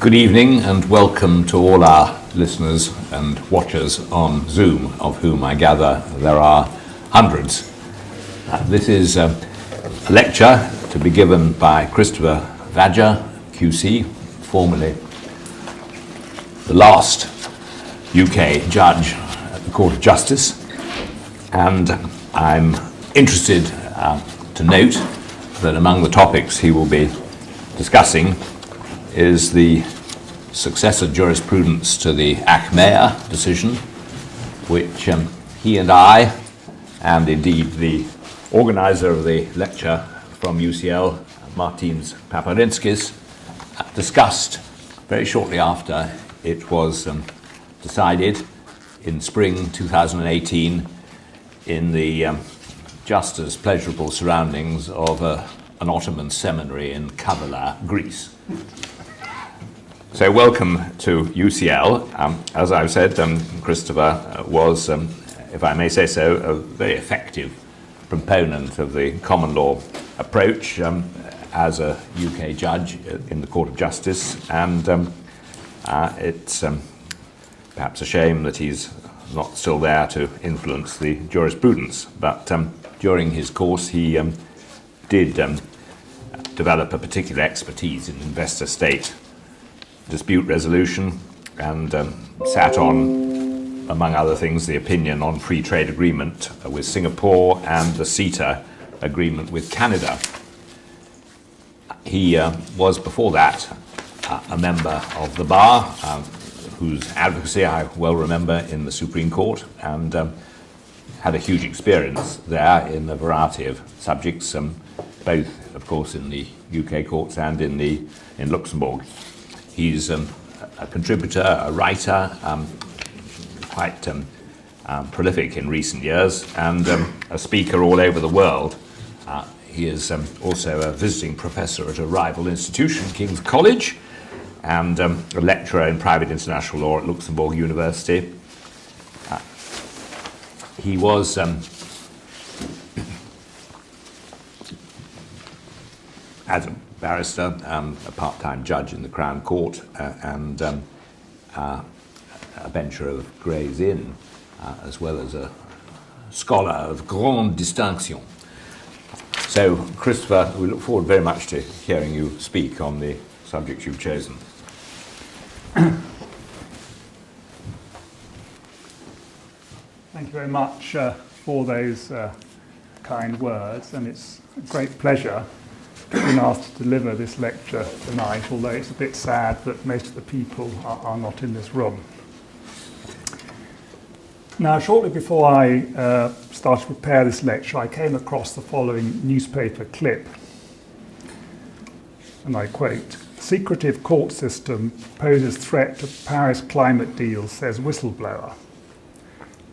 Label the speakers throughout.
Speaker 1: Good evening and welcome to all our listeners and watchers on Zoom, of whom I gather there are hundreds. This is a lecture to be given by Christopher Vajda QC, formerly the last UK judge at the Court of Justice, and I'm interested to note that among the topics he will be discussing is the successor jurisprudence to the Achmea decision, which he and I, and indeed the organizer of the lecture from UCL, Martins Paparinskis, discussed very shortly after it was decided in spring 2018 in the just as pleasurable surroundings of an Ottoman seminary in Kavala, Greece. So welcome to UCL. As I've said, Christopher was, if I may say so, a very effective proponent of the common law approach as a UK judge in the Court of Justice, and it's perhaps a shame that he's not still there to influence the jurisprudence, but during his course he did develop a particular expertise in investor-state dispute resolution and sat on, among other things, the opinion on free trade agreement with Singapore and the CETA agreement with Canada. He was before that a member of the bar, whose advocacy I well remember in the Supreme Court, and had a huge experience there in a variety of subjects, both, of course, in the UK courts and in Luxembourg. He's a contributor, a writer, quite prolific in recent years, and a speaker all over the world. He is also a visiting professor at a rival institution, King's College, and a lecturer in private international law at Luxembourg University. He was as a barrister, a part-time judge in the Crown Court, and a bencher of Gray's Inn, as well as a scholar of grande distinction. So, Christopher, we look forward very much to hearing you speak on the subjects you've chosen.
Speaker 2: Thank you very much for those kind words, and it's a great pleasure to be asked to deliver this lecture tonight, although it's a bit sad that most of the people are not in this room. Now, shortly before I started to prepare this lecture, I came across the following newspaper clip, and I quote, "Secretive court system poses threat to Paris climate deal, says whistleblower.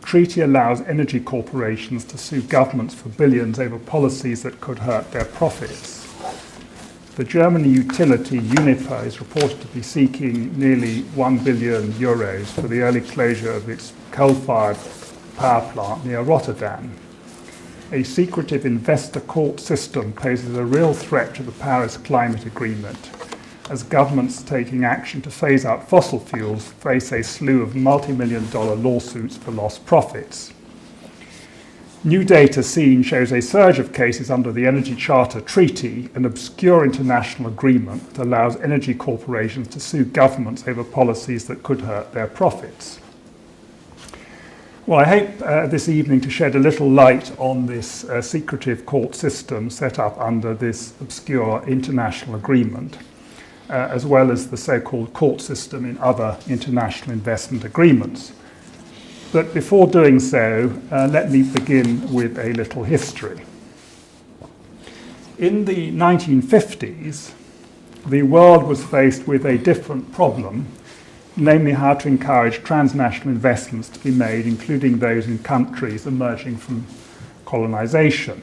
Speaker 2: Treaty allows energy corporations to sue governments for billions over policies that could hurt their profits. The German utility Uniper is reported to be seeking nearly 1 billion euros for the early closure of its coal-fired power plant near Rotterdam. A secretive investor court system poses a real threat to the Paris Climate Agreement, as governments taking action to phase out fossil fuels face a slew of multi-million-dollar lawsuits for lost profits. New data seen shows a surge of cases under the Energy Charter Treaty, an obscure international agreement that allows energy corporations to sue governments over policies that could hurt their profits." Well, I hope this evening to shed a little light on this secretive court system set up under this obscure international agreement, as well as the so-called court system in other international investment agreements. But before doing so, let me begin with a little history. In the 1950s, the world was faced with a different problem, namely how to encourage transnational investments to be made, including those in countries emerging from colonization.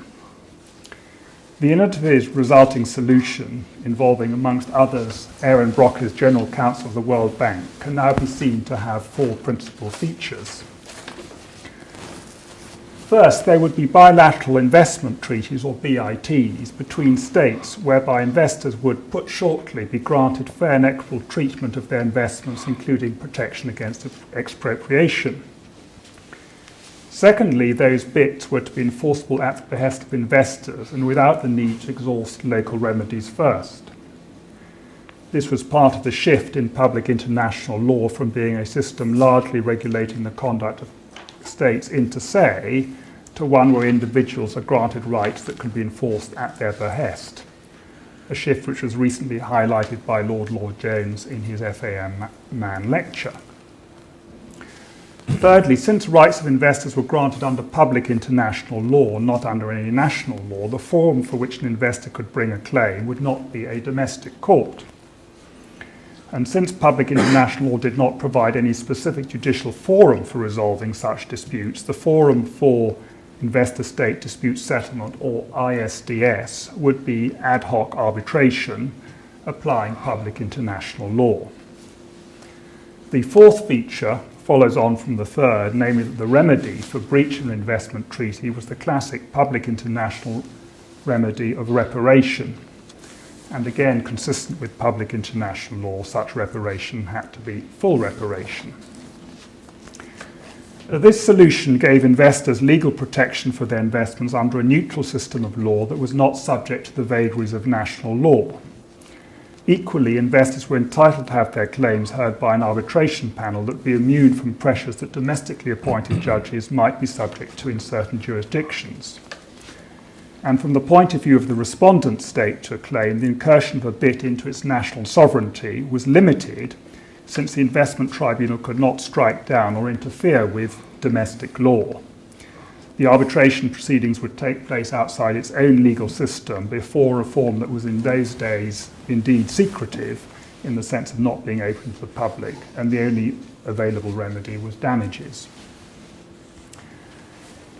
Speaker 2: The innovative resulting solution, involving, amongst others, Aaron Brock as General Counsel of the World Bank, can now be seen to have four principal features. First, there would be bilateral investment treaties, or BITs, between states whereby investors would, put shortly, be granted fair and equitable treatment of their investments, including protection against expropriation. Secondly, those BITs were to be enforceable at the behest of investors and without the need to exhaust local remedies first. This was part of the shift in public international law from being a system largely regulating the conduct of states inter se to one where individuals are granted rights that can be enforced at their behest, a shift which was recently highlighted by Lord Lloyd-Jones in his FAM Man lecture. Thirdly, since rights of investors were granted under public international law, not under any national law, the forum for which an investor could bring a claim would not be a domestic court. And since public international law did not provide any specific judicial forum for resolving such disputes, the forum for investor-state dispute settlement, or ISDS, would be ad hoc arbitration applying public international law. The fourth feature follows on from the third, namely that the remedy for breach of an investment treaty was the classic public international remedy of reparation. And again, consistent with public international law, such reparation had to be full reparation. This solution gave investors legal protection for their investments under a neutral system of law that was not subject to the vagaries of national law. Equally, investors were entitled to have their claims heard by an arbitration panel that would be immune from pressures that domestically appointed judges might be subject to in certain jurisdictions. And from the point of view of the respondent state to a claim, the incursion of a BIT into its national sovereignty was limited, since the investment tribunal could not strike down or interfere with domestic law. The arbitration proceedings would take place outside its own legal system before reform that was in those days indeed secretive in the sense of not being open to the public, and the only available remedy was damages.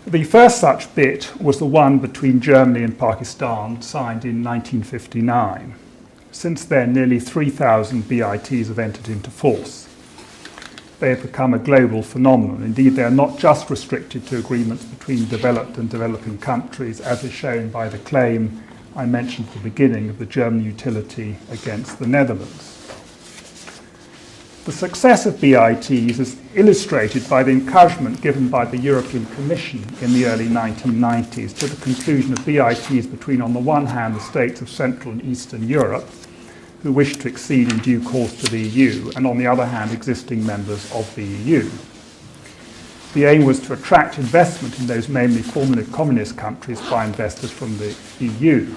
Speaker 2: The first such BIT was the one between Germany and Pakistan, signed in 1959. Since then, nearly 3,000 BITs have entered into force. They have become a global phenomenon. Indeed, they are not just restricted to agreements between developed and developing countries, as is shown by the claim I mentioned at the beginning of the German utility against the Netherlands. The success of BITs is illustrated by the encouragement given by the European Commission in the early 1990s to the conclusion of BITs between, on the one hand, the states of Central and Eastern Europe, who wished to accede in due course to the EU, and on the other hand, existing members of the EU. The aim was to attract investment in those mainly formerly communist countries by investors from the EU.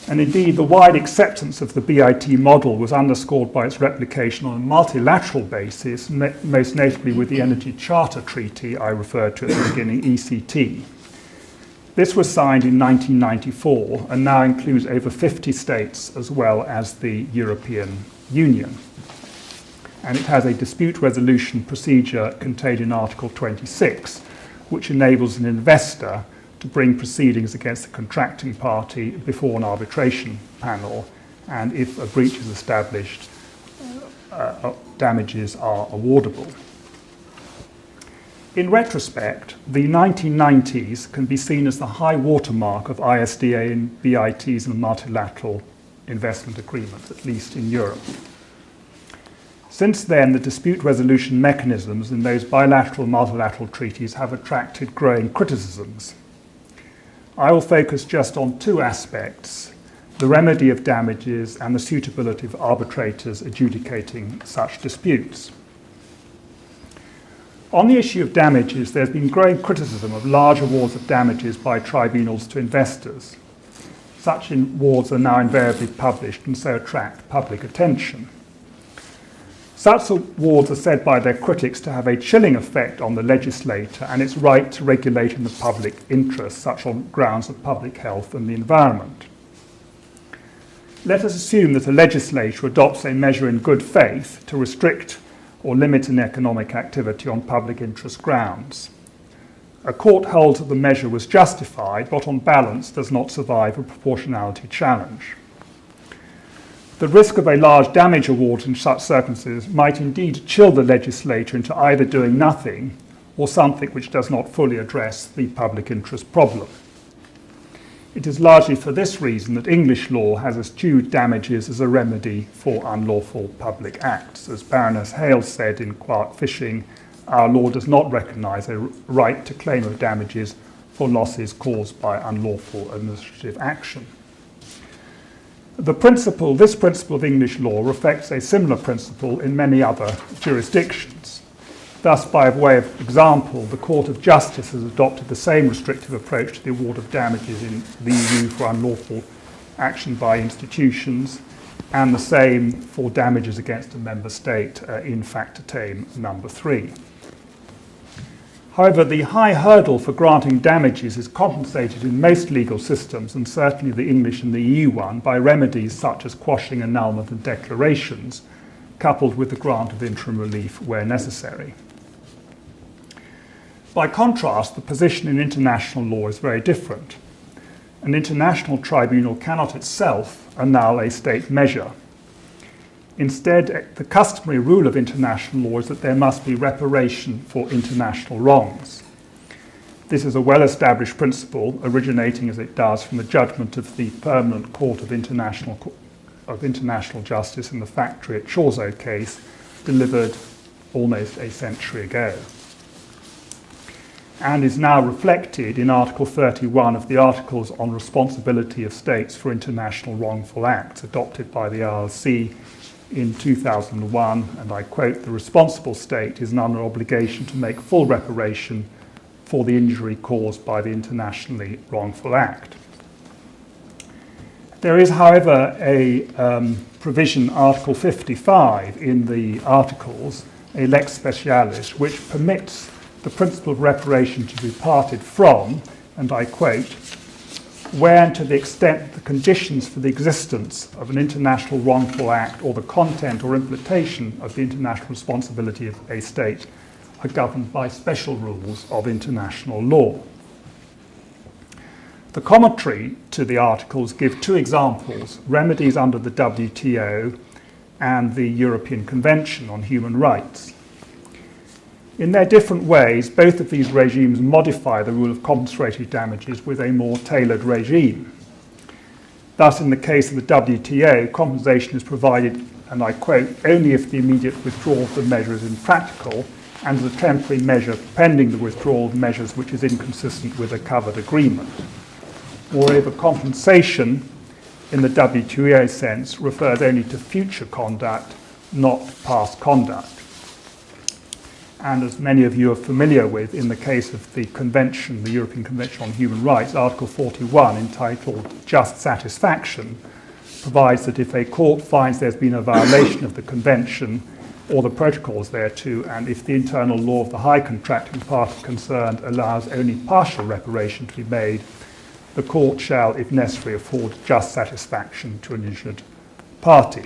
Speaker 2: And indeed, the wide acceptance of the BIT model was underscored by its replication on a multilateral basis, most notably with the Energy Charter Treaty I referred to at the beginning, ECT. This was signed in 1994 and now includes over 50 states as well as the European Union. And it has a dispute resolution procedure contained in Article 26, which enables an investor to bring proceedings against the contracting party before an arbitration panel, and if a breach is established, damages are awardable. In retrospect, the 1990s can be seen as the high watermark of ISDA and BITs and multilateral investment agreements, at least in Europe. Since then, the dispute resolution mechanisms in those bilateral and multilateral treaties have attracted growing criticisms. I will focus just on two aspects: the remedy of damages and the suitability of arbitrators adjudicating such disputes. On the issue of damages, there's been growing criticism of large awards of damages by tribunals to investors. Such awards are now invariably published and so attract public attention. Such awards are said by their critics to have a chilling effect on the legislator and its right to regulate in the public interest, such on grounds of public health and the environment. Let us assume that a legislator adopts a measure in good faith to restrict or limit an economic activity on public interest grounds. A court holds that the measure was justified, but on balance does not survive a proportionality challenge. The risk of a large damage award in such circumstances might indeed chill the legislator into either doing nothing or something which does not fully address the public interest problem. It is largely for this reason that English law has eschewed damages as a remedy for unlawful public acts. As Baroness Hale said in Quiet Fishing, our law does not recognise a right to claim of damages for losses caused by unlawful administrative action. This principle of English law reflects a similar principle in many other jurisdictions. Thus, by way of example, the Court of Justice has adopted the same restrictive approach to the award of damages in the EU for unlawful action by institutions, and the same for damages against a member state in Factortame number 3. However, the high hurdle for granting damages is compensated in most legal systems, and certainly the English and the EU one, by remedies such as quashing, annulment and declarations, coupled with the grant of interim relief where necessary. By contrast, the position in international law is very different. An international tribunal cannot itself annul a state measure. Instead, the customary rule of international law is that there must be reparation for international wrongs. This is a well-established principle, originating as it does from the judgment of the Permanent Court of International Justice in the Factory at Chorzo case, delivered almost a century ago, and is now reflected in Article 31 of the Articles on Responsibility of States for International Wrongful Acts, adopted by the ILC in 2001, and I quote, "The responsible state is under obligation to make full reparation for the injury caused by the internationally wrongful act." There is, however, a provision, Article 55 in the Articles, a lex specialis, which permits the principle of reparation to be parted from, and I quote, "where and to the extent the conditions for the existence of an international wrongful act or the content or implementation of the international responsibility of a state are governed by special rules of international law." The commentary to the Articles give two examples, remedies under the WTO and the European Convention on Human Rights. In their different ways, both of these regimes modify the rule of compensatory damages with a more tailored regime. Thus, in the case of the WTO, compensation is provided, and I quote, "only if the immediate withdrawal of the measure is impractical and as a temporary measure pending the withdrawal of measures which is inconsistent with a covered agreement." Moreover, compensation in the WTO sense refers only to future conduct, not past conduct. And as many of you are familiar with, in the case of the Convention, the European Convention on Human Rights, Article 41, entitled Just Satisfaction, provides that if a court finds there's been a violation of the Convention or the protocols thereto, and if the internal law of the high contracting party concerned allows only partial reparation to be made, the court shall, if necessary, afford just satisfaction to an injured party.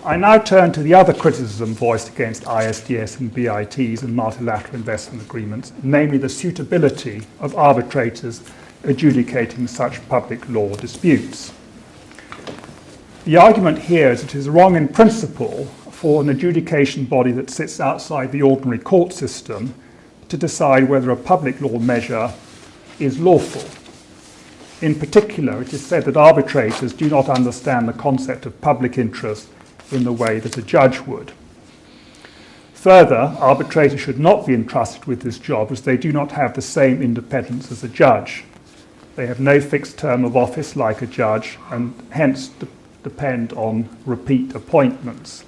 Speaker 2: I now turn to the other criticism voiced against ISDS and BITs and multilateral investment agreements, namely the suitability of arbitrators adjudicating such public law disputes. The argument here is that it is wrong in principle for an adjudication body that sits outside the ordinary court system to decide whether a public law measure is lawful. In particular, it is said that arbitrators do not understand the concept of public interest in the way that a judge would. Further, arbitrators should not be entrusted with this job as they do not have the same independence as a judge. They have no fixed term of office like a judge and hence depend on repeat appointments.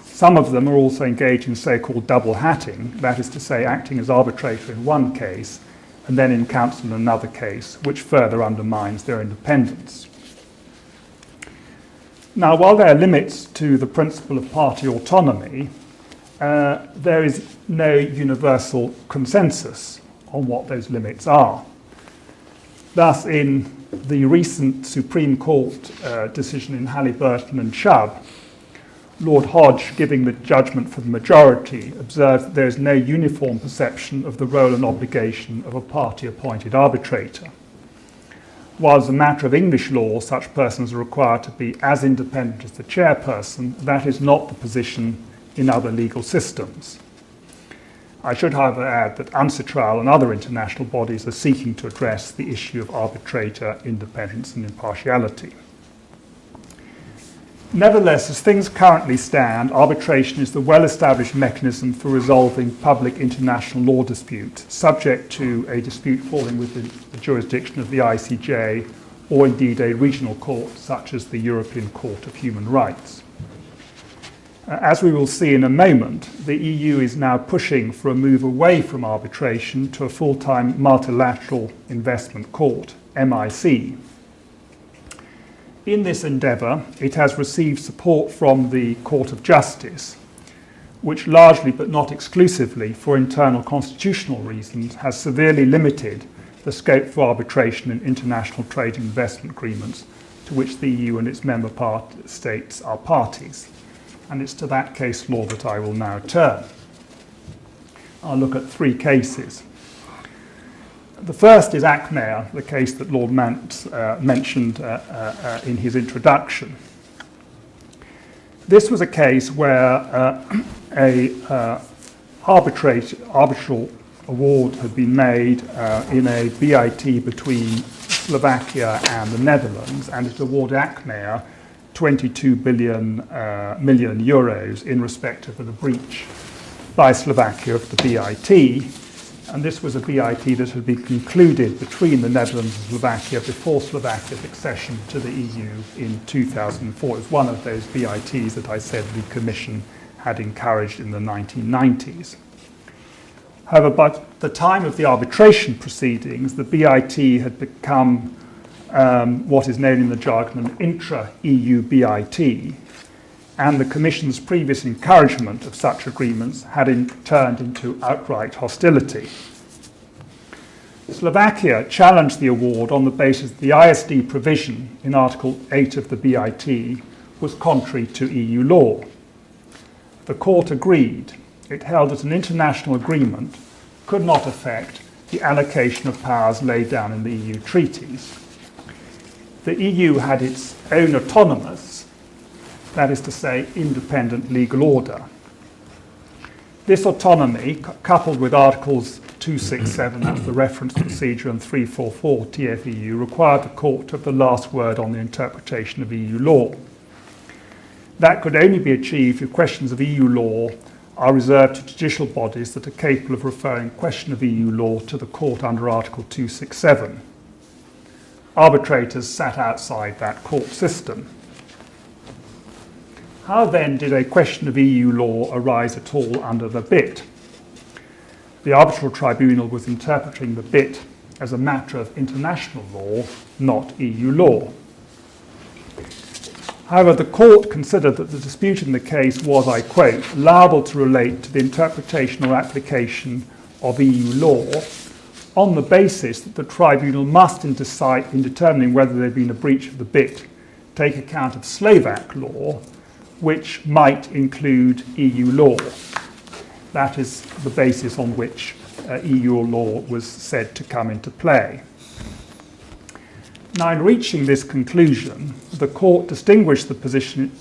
Speaker 2: Some of them are also engaged in so-called double hatting, that is to say, acting as arbitrator in one case and then in counsel in another case, which further undermines their independence. Now, while there are limits to the principle of party autonomy, there is no universal consensus on what those limits are. Thus, in the recent Supreme Court decision in Halliburton and Chubb, Lord Hodge, giving the judgment for the majority, observed that there is no uniform perception of the role and obligation of a party-appointed arbitrator. While as a matter of English law, such persons are required to be as independent as the chairperson, that is not the position in other legal systems. I should, however, add that UNCITRAL and other international bodies are seeking to address the issue of arbitrator independence and impartiality. Nevertheless, as things currently stand, arbitration is the well-established mechanism for resolving public international law disputes, subject to a dispute falling within the jurisdiction of the ICJ, or indeed a regional court such as the European Court of Human Rights. As we will see in a moment, the EU is now pushing for a move away from arbitration to a full-time multilateral investment court, MIC. In this endeavour, it has received support from the Court of Justice, which largely but not exclusively for internal constitutional reasons has severely limited the scope for arbitration in international trade and investment agreements to which the EU and its member states are parties. And it's to that case law that I will now turn. I'll look at three cases. The first is ACMER, the case that Lord Mance mentioned in his introduction. This was a case where an arbitral award had been made in a BIT between Slovakia and the Netherlands, and it awarded ACMER 22 million euros in respect of the breach by Slovakia of the BIT. And this was a BIT that had been concluded between the Netherlands and Slovakia before Slovakia's accession to the EU in 2004. It was one of those BITs that I said the Commission had encouraged in the 1990s. However, by the time of the arbitration proceedings, the BIT had become what is known in the jargon an intra-EU BIT, and the Commission's previous encouragement of such agreements had turned into outright hostility. Slovakia challenged the award on the basis that the ISD provision in Article 8 of the BIT was contrary to EU law. The court agreed. It held that an international agreement could not affect the allocation of powers laid down in the EU treaties. The EU had its own autonomous, that is to say, independent legal order. This autonomy, coupled with Articles 267, that's the reference procedure, and 344 TFEU, required the court to have the last word on the interpretation of EU law. That could only be achieved if questions of EU law are reserved to judicial bodies that are capable of referring question of EU law to the court under Article 267. Arbitrators sat outside that court system. How then did a question of EU law arise at all under the BIT? The arbitral tribunal was interpreting the BIT as a matter of international law, not EU law. However, the court considered that the dispute in the case was, I quote, liable to relate to the interpretation or application of EU law on the basis that the tribunal must, in determining whether there had been a breach of the BIT, take account of Slovak law, which might include EU law. That is the basis on which EU law was said to come into play. Now, in reaching this conclusion, the court distinguished the position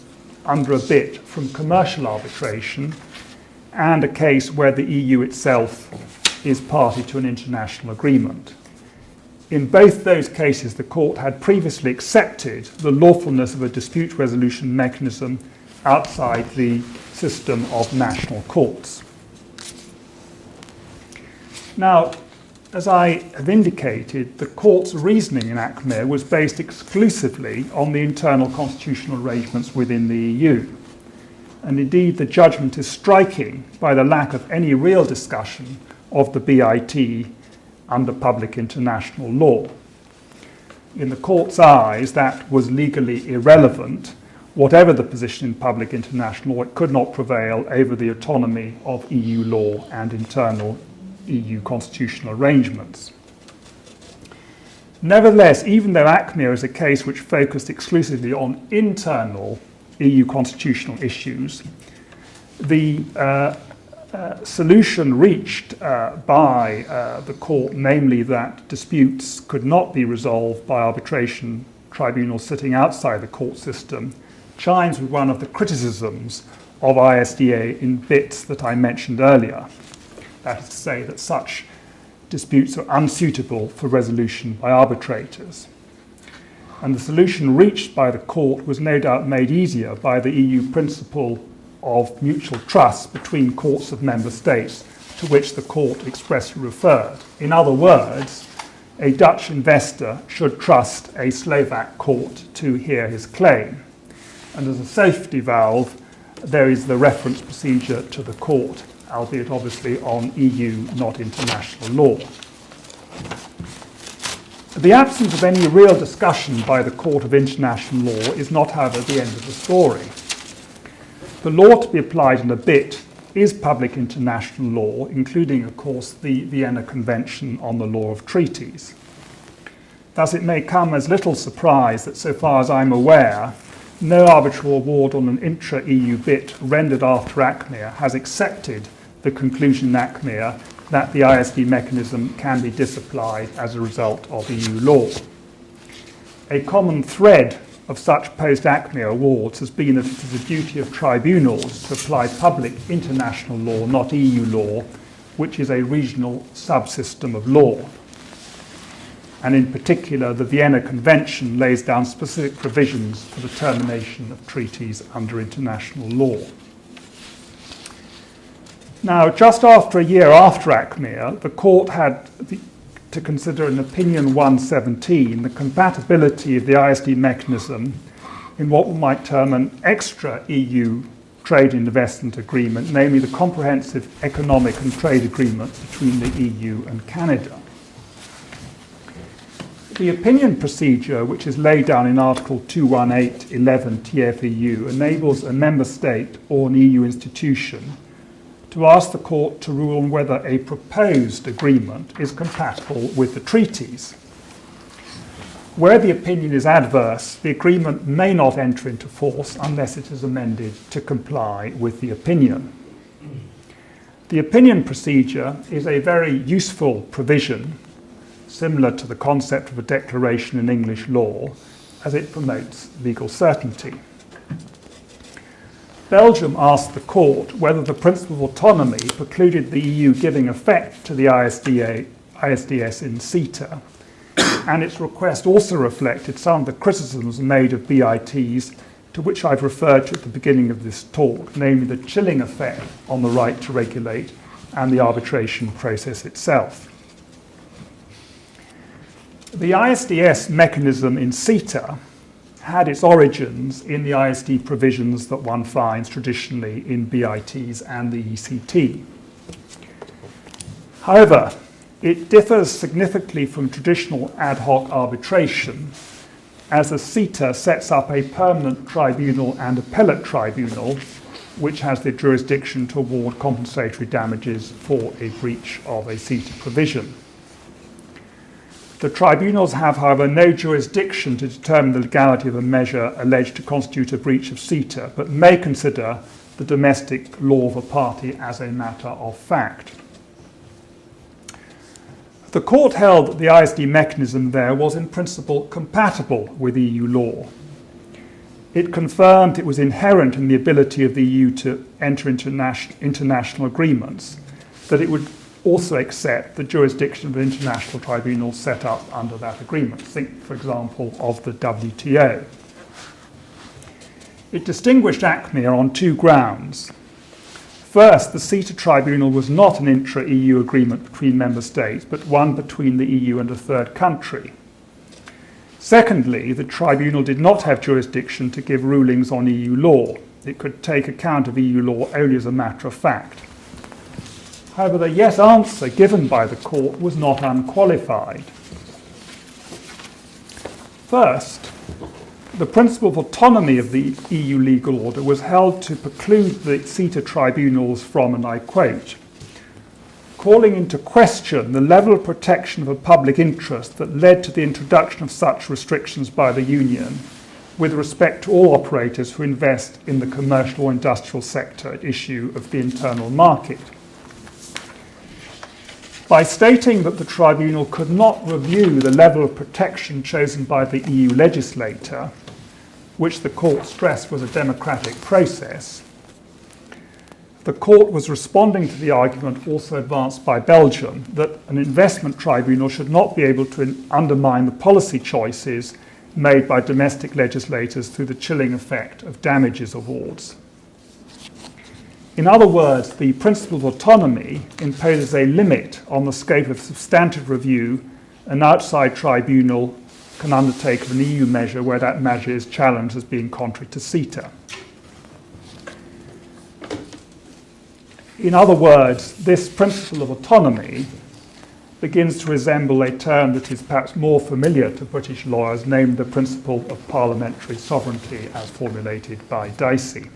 Speaker 2: under a BIT from commercial arbitration and a case where the EU itself is party to an international agreement. In both those cases, the court had previously accepted the lawfulness of a dispute resolution mechanism outside the system of national courts. Now, as I have indicated, the court's reasoning in ACMER was based exclusively on the internal constitutional arrangements within the EU. And indeed, the judgment is striking by the lack of any real discussion of the BIT under public international law. In the court's eyes, that was legally irrelevant. Whatever the position in public international law, it could not prevail over the autonomy of EU law and internal EU constitutional arrangements. Nevertheless, even though ACMER is a case which focused exclusively on internal EU constitutional issues, the solution reached by the court, namely that disputes could not be resolved by arbitration tribunals sitting outside the court system, chimes with one of the criticisms of ISDA in BITs that I mentioned earlier. that is to say that such disputes are unsuitable for resolution by arbitrators. And the solution reached by the court was no doubt made easier by the EU principle of mutual trust between courts of member states, to which the court expressly referred. In other words, a Dutch investor should trust a Slovak court to hear his claim. And as a safety valve, there is the reference procedure to the court, albeit obviously on EU, not international law. The absence of any real discussion by the Court of International Law is not, however, the end of the story. The law to be applied in a BIT is public international law, including, of course, the Vienna Convention on the Law of Treaties. Thus, it may come as little surprise that, so far as I'm aware, no arbitral award on an intra-EU BIT rendered after ACMEA has accepted the conclusion in ACMEA that the ISD mechanism can be disapplied as a result of EU law. A common thread of such post-ACMEA awards has been that it is the duty of tribunals to apply public international law, not EU law, which is a regional subsystem of law. And in particular, the Vienna Convention lays down specific provisions for the termination of treaties under international law. Now, just after a year after ACMEA, the court had to consider in Opinion 117 the compatibility of the ISD mechanism in what we might term an extra-EU trade and investment agreement, namely the comprehensive economic and trade agreement between the EU and Canada. The opinion procedure, which is laid down in Article 218.11 TFEU, enables a member state or an EU institution to ask the court to rule on whether a proposed agreement is compatible with the treaties. Where the opinion is adverse, the agreement may not enter into force unless it is amended to comply with the opinion. The opinion procedure is a very useful provision, similar to the concept of a declaration in English law, as it promotes legal certainty. Belgium asked the court whether the principle of autonomy precluded the EU giving effect to the ISDS in CETA, and its request also reflected some of the criticisms made of BITs to which I've referred to at the beginning of this talk, namely the chilling effect on the right to regulate and the arbitration process itself. The ISDS mechanism in CETA had its origins in the ISD provisions that one finds traditionally in BITs and the ECT. However, it differs significantly from traditional ad hoc arbitration, as the CETA sets up a permanent tribunal and appellate tribunal, which has the jurisdiction to award compensatory damages for a breach of a CETA provision. The tribunals have, however, no jurisdiction to determine the legality of a measure alleged to constitute a breach of CETA, but may consider the domestic law of a party as a matter of fact. The court held that the ISD mechanism there was in principle compatible with EU law. It confirmed it was inherent in the ability of the EU to enter into international agreements, that it would also accept the jurisdiction of the international tribunal set up under that agreement. Think, for example, of the WTO. It distinguished ACMEA on two grounds. First, the CETA tribunal was not an intra-EU agreement between member states, but one between the EU and a third country. Secondly, the tribunal did not have jurisdiction to give rulings on EU law. It could take account of EU law only as a matter of fact. However, the yes answer given by the court was not unqualified. First, the principle of autonomy of the EU legal order was held to preclude the CETA tribunals from, and I quote, calling into question the level of protection of a public interest that led to the introduction of such restrictions by the Union with respect to all operators who invest in the commercial or industrial sector at issue of the internal market. By stating that the tribunal could not review the level of protection chosen by the EU legislator, which the court stressed was a democratic process, the court was responding to the argument also advanced by Belgium that an investment tribunal should not be able to undermine the policy choices made by domestic legislators through the chilling effect of damages awards. In other words, the principle of autonomy imposes a limit on the scope of substantive review an outside tribunal can undertake of an EU measure where that measure is challenged as being contrary to CETA. In other words, this principle of autonomy begins to resemble a term that is perhaps more familiar to British lawyers, named the principle of parliamentary sovereignty as formulated by Dicey.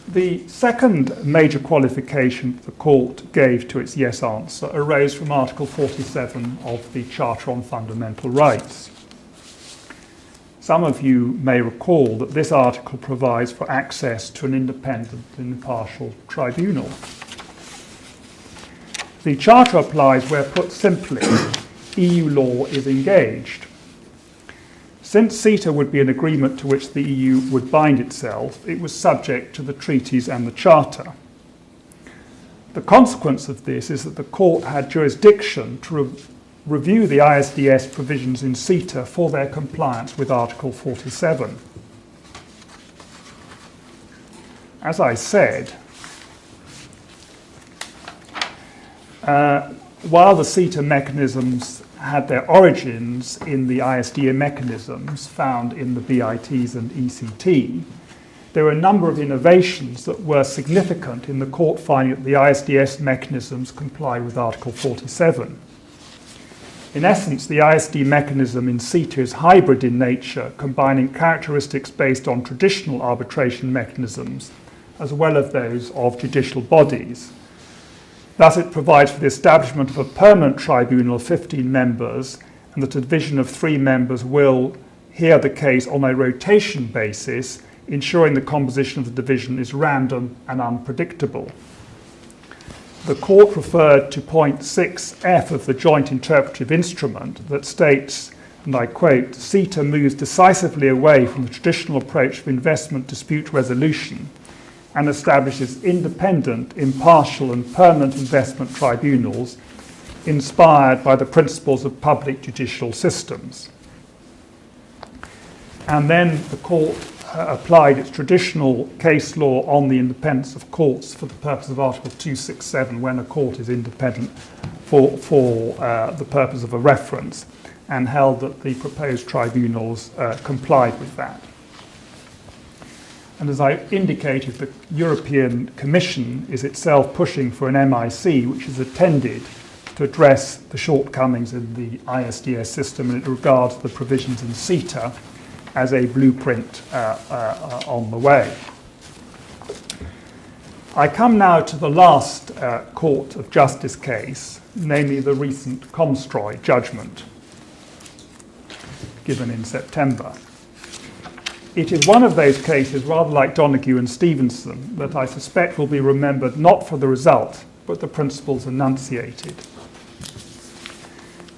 Speaker 2: The second major qualification the court gave to its yes answer arose from Article 47 of the Charter on Fundamental Rights. Some of you may recall that this article provides for access to an independent and impartial tribunal. The Charter applies where, put simply, EU law is engaged. Since CETA would be an agreement to which the EU would bind itself, it was subject to the treaties and the Charter. The consequence of this is that the court had jurisdiction to review the ISDS provisions in CETA for their compliance with Article 47. As I said, while the CETA mechanisms had their origins in the ISDA mechanisms found in the BITs and ECT, there were a number of innovations that were significant in the court finding that the ISDS mechanisms comply with Article 47. In essence, the ISD mechanism in CETA is hybrid in nature, combining characteristics based on traditional arbitration mechanisms as well as those of judicial bodies. Thus, it provides for the establishment of a permanent tribunal of 15 members, and that a division of 3 members will hear the case on a rotation basis, ensuring the composition of the division is random and unpredictable. The court referred to point 6F of the joint interpretive instrument that states, and I quote, "CETA moves decisively away from the traditional approach of investment dispute resolution and establishes independent, impartial and permanent investment tribunals inspired by the principles of public judicial systems." And then the court applied its traditional case law on the independence of courts for the purpose of Article 267 when a court is independent for the purpose of a reference, and held that the proposed tribunals complied with that. And as I indicated, the European Commission is itself pushing for an MIC which is intended to address the shortcomings in the ISDS system, and it regards the provisions in CETA as a blueprint on the way. I come now to the last Court of Justice case, namely the recent Komstroy judgment given in September. It is one of those cases, rather like Donoghue and Stevenson, that I suspect will be remembered not for the result, but the principles enunciated.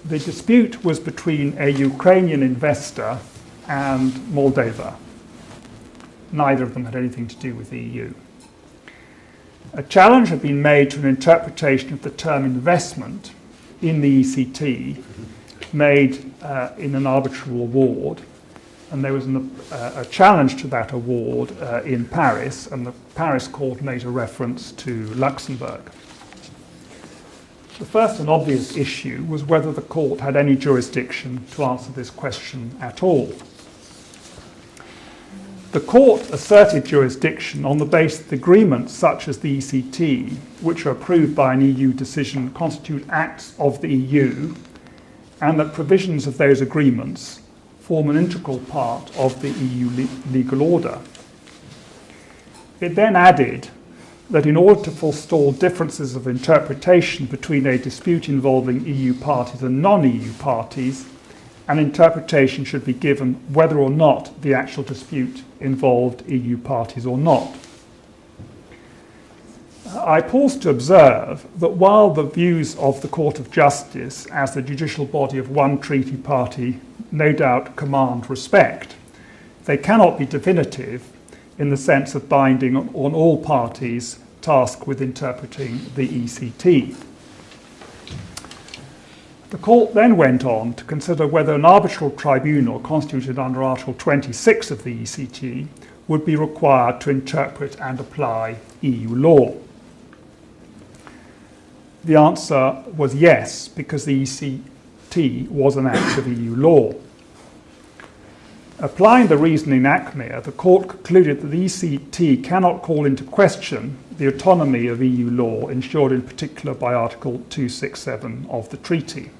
Speaker 2: The dispute was between a Ukrainian investor and Moldova. Neither of them had anything to do with the EU. A challenge had been made to an interpretation of the term investment in the ECT made in an arbitral award, and there was a challenge to that award in Paris, and the Paris court made a reference to Luxembourg. The first and obvious issue was whether the court had any jurisdiction to answer this question at all. The court asserted jurisdiction on the basis that agreements such as the ECT, which are approved by an EU decision, constitute acts of the EU, and that provisions of those agreements form an integral part of the EU legal order. It then added that in order to forestall differences of interpretation between a dispute involving EU parties and non-EU parties, an interpretation should be given whether or not the actual dispute involved EU parties or not. I pause to observe that while the views of the Court of Justice as the judicial body of one treaty party no doubt command respect, they cannot be definitive, in the sense of binding on all parties tasked with interpreting the ECT. The court then went on to consider whether an arbitral tribunal constituted under Article 26 of the ECT would be required to interpret and apply EU law. The answer was yes, because the ECT was an act of EU law. Applying the reasoning in ACMEA, the court concluded that the ECT cannot call into question the autonomy of EU law ensured in particular by Article 267 of the treaty.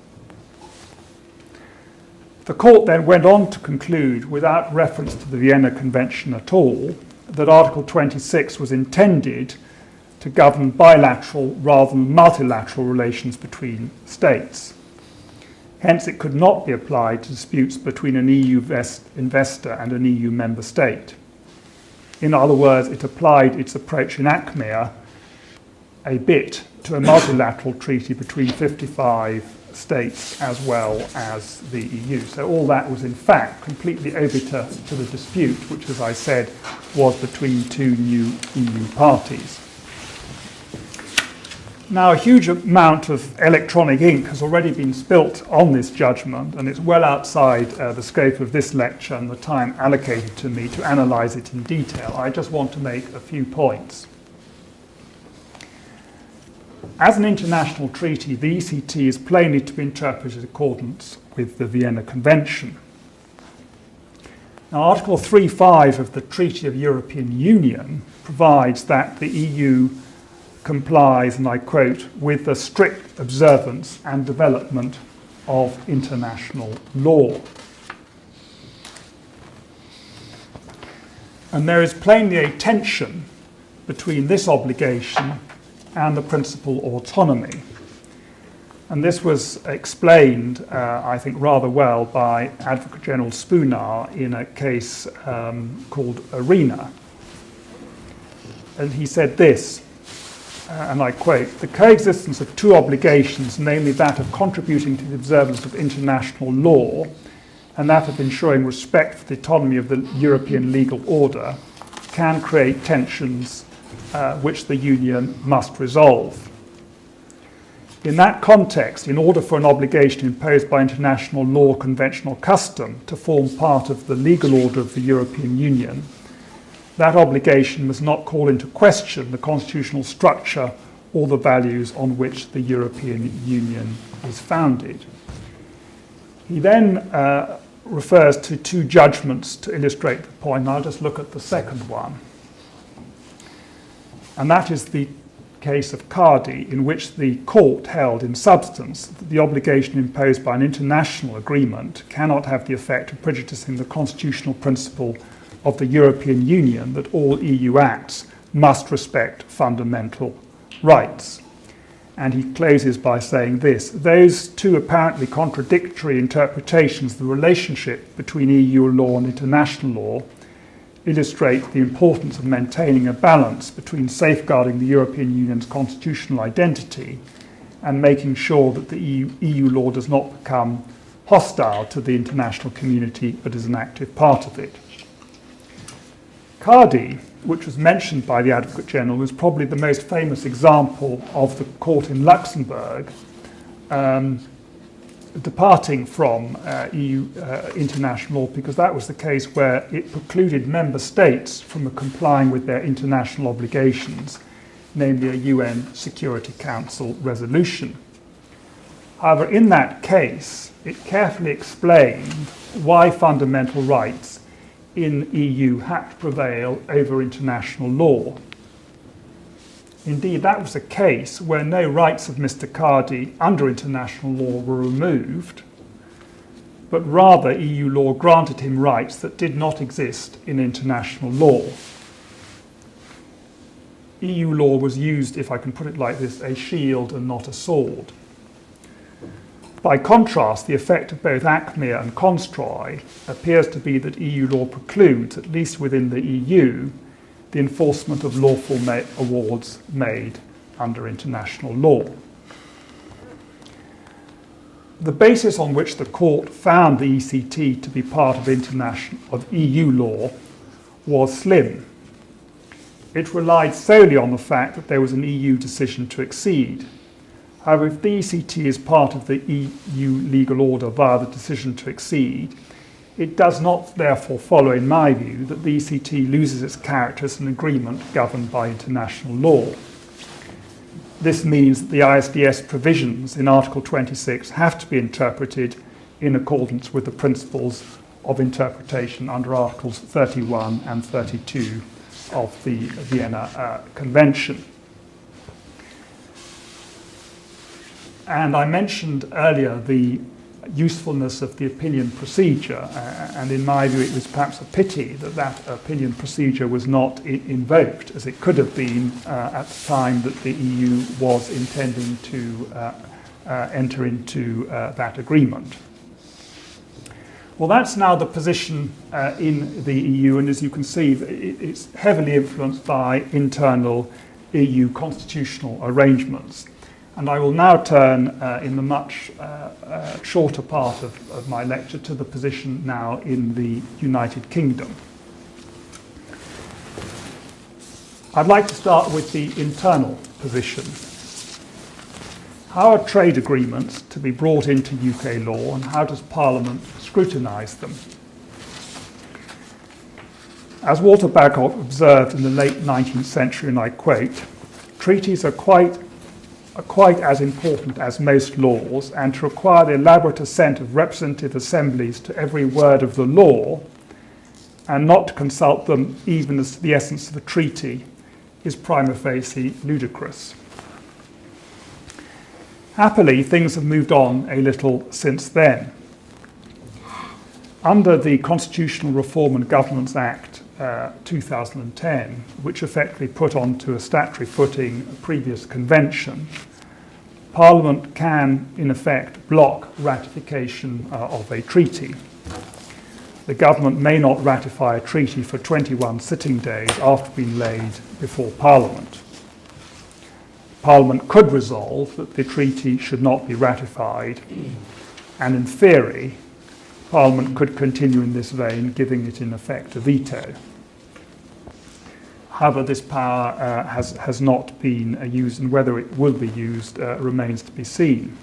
Speaker 2: The court then went on to conclude, without reference to the Vienna Convention at all, that Article 26 was intended to govern bilateral rather than multilateral relations between states. Hence, it could not be applied to disputes between an EU investor and an EU member state. In other words, it applied its approach in ACMEA a bit to a multilateral treaty between 55 states as well as the EU. So all that was in fact completely obiter to the dispute, which, as I said, was between two new EU parties. Now, a huge amount of electronic ink has already been spilt on this judgment, and it's well outside the scope of this lecture and the time allocated to me to analyse it in detail. I just want to make a few points. As an international treaty, the ECT is plainly to be interpreted in accordance with the Vienna Convention. Now, Article 3.5 of the Treaty of European Union provides that the EU complies, and I quote, with the strict observance and development of international law. And there is plainly a tension between this obligation and the principle of autonomy. And this was explained, I think, rather well by Advocate General Spoonar in a case called Arena. And he said this, and I quote, "The coexistence of two obligations, namely that of contributing to the observance of international law and that of ensuring respect for the autonomy of the European legal order, can create tensions which the Union must resolve. In that context, in order for an obligation imposed by international law, convention or custom to form part of the legal order of the European Union, that obligation must not call into question the constitutional structure or the values on which the European Union is founded." He then refers to two judgments to illustrate the point, and I'll just look at the second one. And that is the case of Cardi, in which the court held in substance that the obligation imposed by an international agreement cannot have the effect of prejudicing the constitutional principle of the European Union that all EU acts must respect fundamental rights. And he closes by saying this: "Those two apparently contradictory interpretations of the relationship between EU law and international law illustrate the importance of maintaining a balance between safeguarding the European Union's constitutional identity and making sure that the EU law does not become hostile to the international community but is an active part of it." Cardi, which was mentioned by the Advocate General, was probably the most famous example of the court in Luxembourg departing from EU international law, because that was the case where it precluded member states from complying with their international obligations, namely a UN Security Council resolution. However, in that case, it carefully explained why fundamental rights in EU had to prevail over international law. Indeed, that was a case where no rights of Mr. Cardi under international law were removed, but rather EU law granted him rights that did not exist in international law. EU law was used, if I can put it like this, a shield and not a sword. By contrast, the effect of both ACMEA and Komstroy appears to be that EU law precludes, at least within the EU, the enforcement of lawful awards made under international law. The basis on which the court found the ECT to be part of EU law was slim. it relied solely on the fact that there was an EU decision to accede. However, if the ECT is part of the EU legal order via the decision to accede, it does not therefore follow, in my view, that the ECT loses its character as an agreement governed by international law. This means that the ISDS provisions in Article 26 have to be interpreted in accordance with the principles of interpretation under Articles 31 and 32 of the Vienna Convention. And I mentioned earlier the usefulness of the opinion procedure, and in my view it was perhaps a pity that that opinion procedure was not invoked, as it could have been at the time that the EU was intending to enter into that agreement. Well, that's now the position in the EU, and as you can see, it's heavily influenced by internal EU constitutional arrangements. And I will now turn in the much shorter part of my lecture to the position now in the United Kingdom. I'd like to start with the internal position. How are trade agreements to be brought into UK law, and how does Parliament scrutinise them? As Walter Bagehot observed in the late 19th century, and I quote, "Treaties are quite as important as most laws, and to require the elaborate assent of representative assemblies to every word of the law, and not to consult them even as to the essence of a treaty, is prima facie ludicrous." Happily, things have moved on a little since then. Under the Constitutional Reform and Governance Act 2010, which effectively put onto a statutory footing a previous convention, Parliament can, in effect, block ratification of a treaty. The government may not ratify a treaty for 21 sitting days after being laid before Parliament. Parliament could resolve that the treaty should not be ratified, and in theory, Parliament could continue in this vein, giving it in effect a veto. However, this power has not been used, and whether it will be used remains to be seen.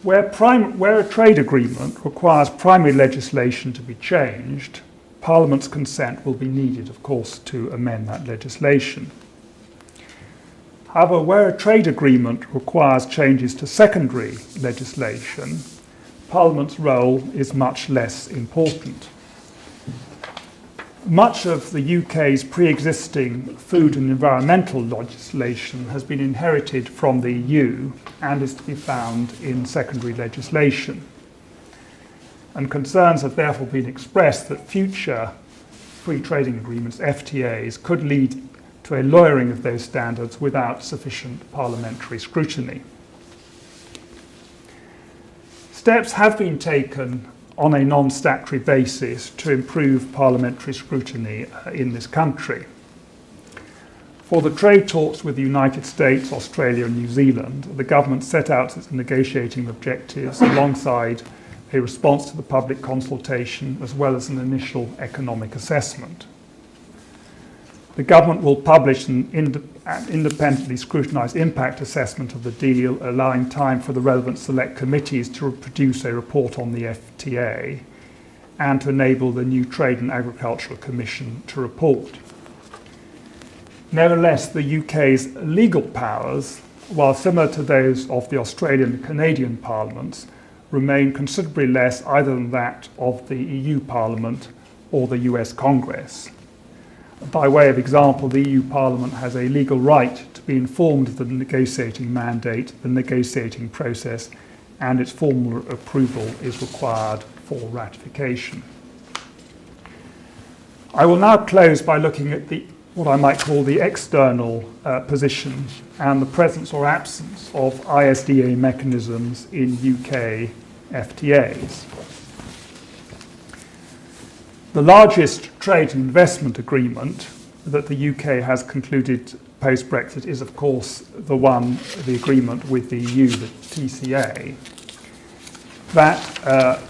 Speaker 2: Where a trade agreement requires primary legislation to be changed, Parliament's consent will be needed, of course, to amend that legislation. However, where a trade agreement requires changes to secondary legislation, Parliament's role is much less important. Much of the UK's pre-existing food and environmental legislation has been inherited from the EU and is to be found in secondary legislation. And concerns have therefore been expressed that future free trading agreements, FTAs, could lead to a lowering of those standards without sufficient parliamentary scrutiny. Steps have been taken on a non-statutory basis to improve parliamentary scrutiny in this country. For the trade talks with the United States, Australia and New Zealand, the government set out its negotiating objectives alongside a response to the public consultation as well as an initial economic assessment. The government will publish an independently scrutinised impact assessment of the deal, allowing time for the relevant select committees to produce a report on the FTA and to enable the new Trade and Agricultural Commission to report. Nevertheless, the UK's legal powers, while similar to those of the Australian and Canadian parliaments, remain considerably less either than that of the EU Parliament or the US Congress. By way of example, the EU Parliament has a legal right to be informed of the negotiating mandate, the negotiating process, and its formal approval is required for ratification. I will now close by looking at what I might call the external position and the presence or absence of ISDA mechanisms in UK FTAs. The largest trade and investment agreement that the UK has concluded post-Brexit is, of course, the agreement with the EU, the TCA. That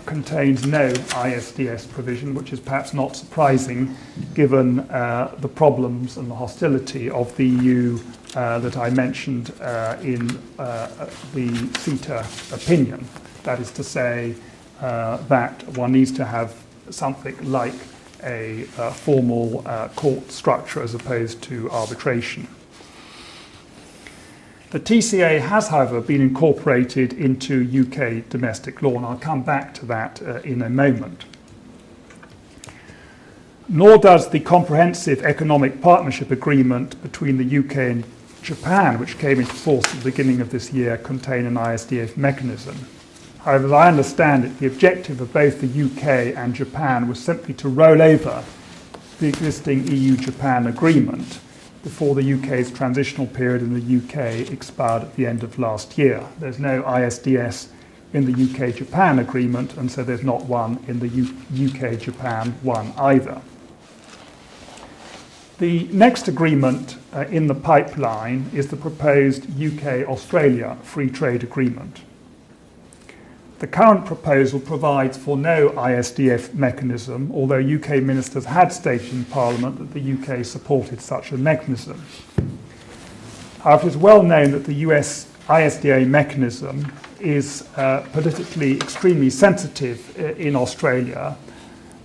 Speaker 2: contains no ISDS provision, which is perhaps not surprising given the problems and the hostility of the EU that I mentioned in the CETA opinion. That is to say that one needs to have something like a formal court structure as opposed to arbitration. The TCA has, however, been incorporated into UK domestic law, and I'll come back to that in a moment. Nor does the Comprehensive Economic Partnership Agreement between the UK and Japan, which came into force at the beginning of this year, contain an ISDS mechanism. However, as I understand it, the objective of both the UK and Japan was simply to roll over the existing EU-Japan agreement before the UK's transitional period in the UK expired at the end of last year. There's no ISDS in the UK-Japan agreement, and so there's not one in the UK-Japan one either. The next agreement in the pipeline is the proposed UK-Australia Free Trade Agreement. The current proposal provides for no ISDS mechanism, although UK ministers had stated in Parliament that the UK supported such a mechanism. However, it is well known that the US ISDA mechanism is politically extremely sensitive in Australia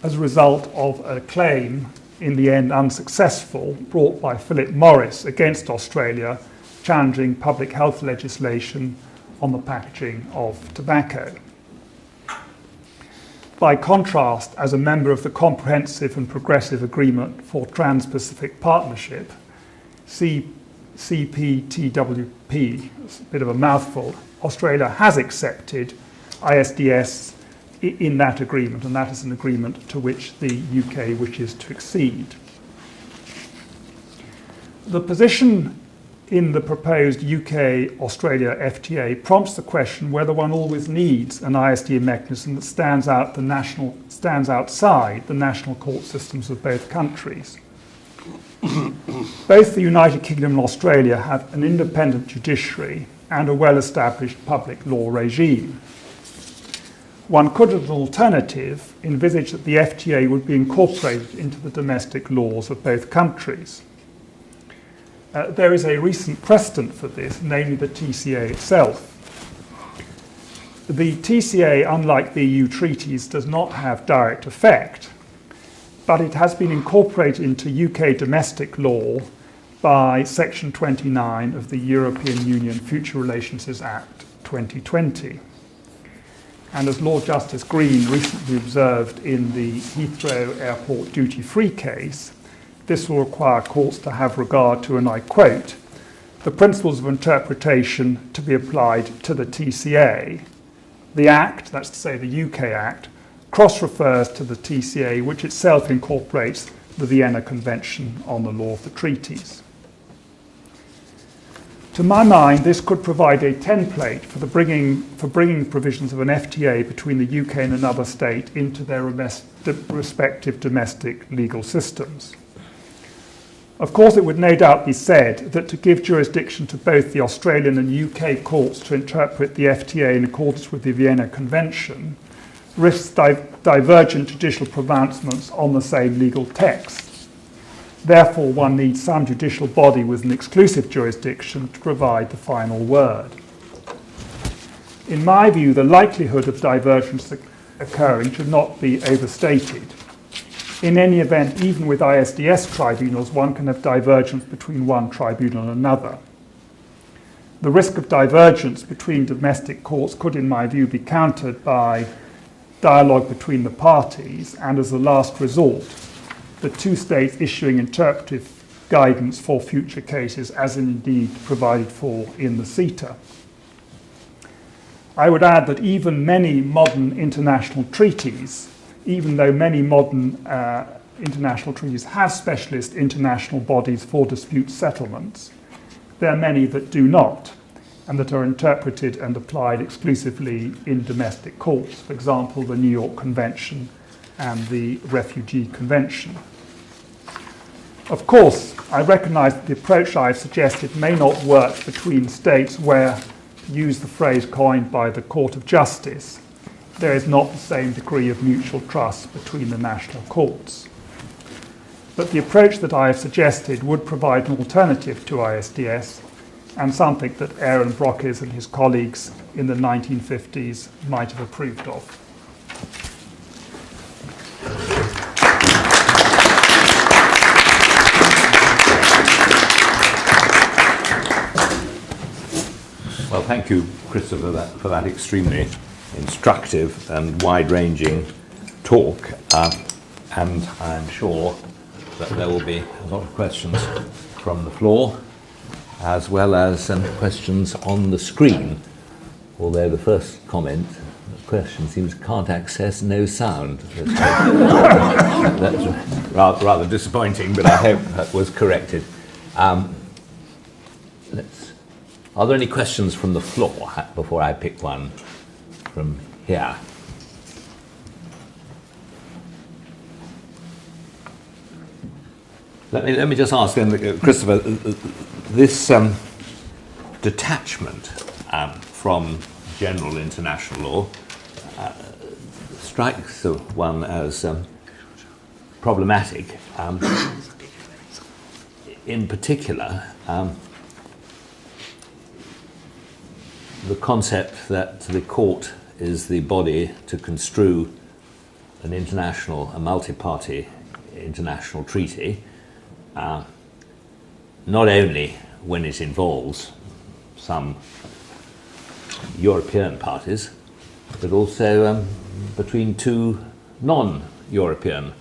Speaker 2: as a result of a claim, in the end unsuccessful, brought by Philip Morris against Australia, challenging public health legislation on the packaging of tobacco. By contrast, as a member of the Comprehensive and Progressive Agreement for Trans-Pacific Partnership, CPTWP, it's a bit of a mouthful, Australia has accepted ISDS in that agreement, and that is an agreement to which the UK wishes to accede. The position in the proposed UK-Australia FTA prompts the question whether one always needs an ISDA mechanism that stands outside the national court systems of both countries. Both the United Kingdom and Australia have an independent judiciary and a well-established public law regime. One could, as an alternative, envisage that the FTA would be incorporated into the domestic laws of both countries. There is a recent precedent for this, namely the TCA itself. The TCA, unlike the EU treaties, does not have direct effect, but it has been incorporated into UK domestic law by Section 29 of the European Union Future Relations Act 2020. And as Lord Justice Green recently observed in the Heathrow Airport duty-free case, this will require courts to have regard to, and I quote, the principles of interpretation to be applied to the TCA. The Act, that's to say the UK Act, cross-refers to the TCA, which itself incorporates the Vienna Convention on the Law of the Treaties. To my mind, this could provide a template for bringing provisions of an FTA between the UK and another state into their respective domestic legal systems. Of course, it would no doubt be said that to give jurisdiction to both the Australian and UK courts to interpret the FTA in accordance with the Vienna Convention risks divergent judicial pronouncements on the same legal text. Therefore, one needs some judicial body with an exclusive jurisdiction to provide the final word. In my view, the likelihood of divergence occurring should not be overstated. In any event, even with ISDS tribunals, one can have divergence between one tribunal and another. The risk of divergence between domestic courts could, in my view, be countered by dialogue between the parties, and as a last resort, the two states issuing interpretive guidance for future cases, as indeed provided for in the CETA. I would add that even many modern international treaties, even though many modern international treaties have specialist international bodies for dispute settlements, there are many that do not, and that are interpreted and applied exclusively in domestic courts, for example, the New York Convention and the Refugee Convention. Of course, I recognise that the approach I have suggested may not work between states where, to use the phrase coined by the Court of Justice, there is not the same degree of mutual trust between the national courts. But the approach that I have suggested would provide an alternative to ISDS, and something that Aaron Brockes and his colleagues in the 1950s might have approved of.
Speaker 1: Well, thank you, Christopher, for that extremely instructive and wide-ranging talk, and I'm sure that there will be a lot of questions from the floor, as well as some questions on the screen, although the first comment, the question seems can't access no sound. That's rather disappointing, but I hope that was corrected. Are there any questions from the floor before I pick one from here? Let me just ask then, Christopher, this detachment from general international law strikes one as problematic. In particular, the concept that the court is the body to construe a multi-party international treaty, not only when it involves some European parties, but also between two non-European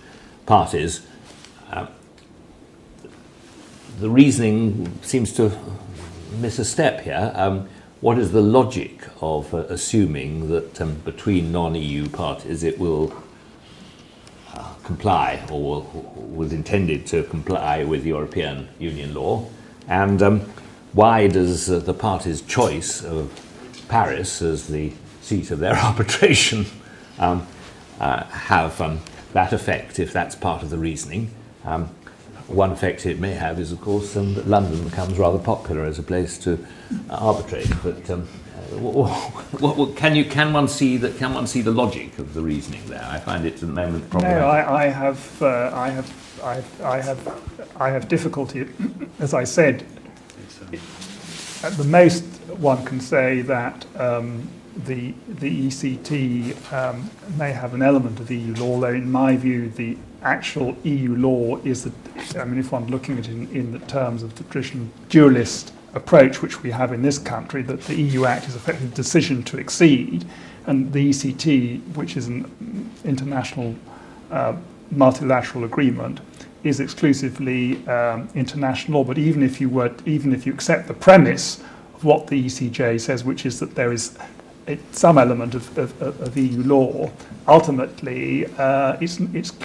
Speaker 1: parties. The reasoning seems to miss a step here. What is the logic of assuming that between non-EU parties it will comply, or was intended to comply with European Union law? And why does the parties' choice of Paris as the seat of their arbitration have that effect, if that's part of the reasoning? One effect it may have is, of course, that London becomes rather popular as a place to arbitrate. But can one see the logic of the reasoning there? I find it at the moment problematic.
Speaker 2: No, I have difficulty. As I said, at the most one can say that the ECT may have an element of EU law, although in my view the actual EU law is, if one looking at it in the terms of the traditional dualist approach which we have in this country, that the EU Act is effectively a decision to exceed, and the ECT, which is an international multilateral agreement, is exclusively international law. But even if you accept the premise of what the ECJ says, which is that there is some element of EU law, ultimately it's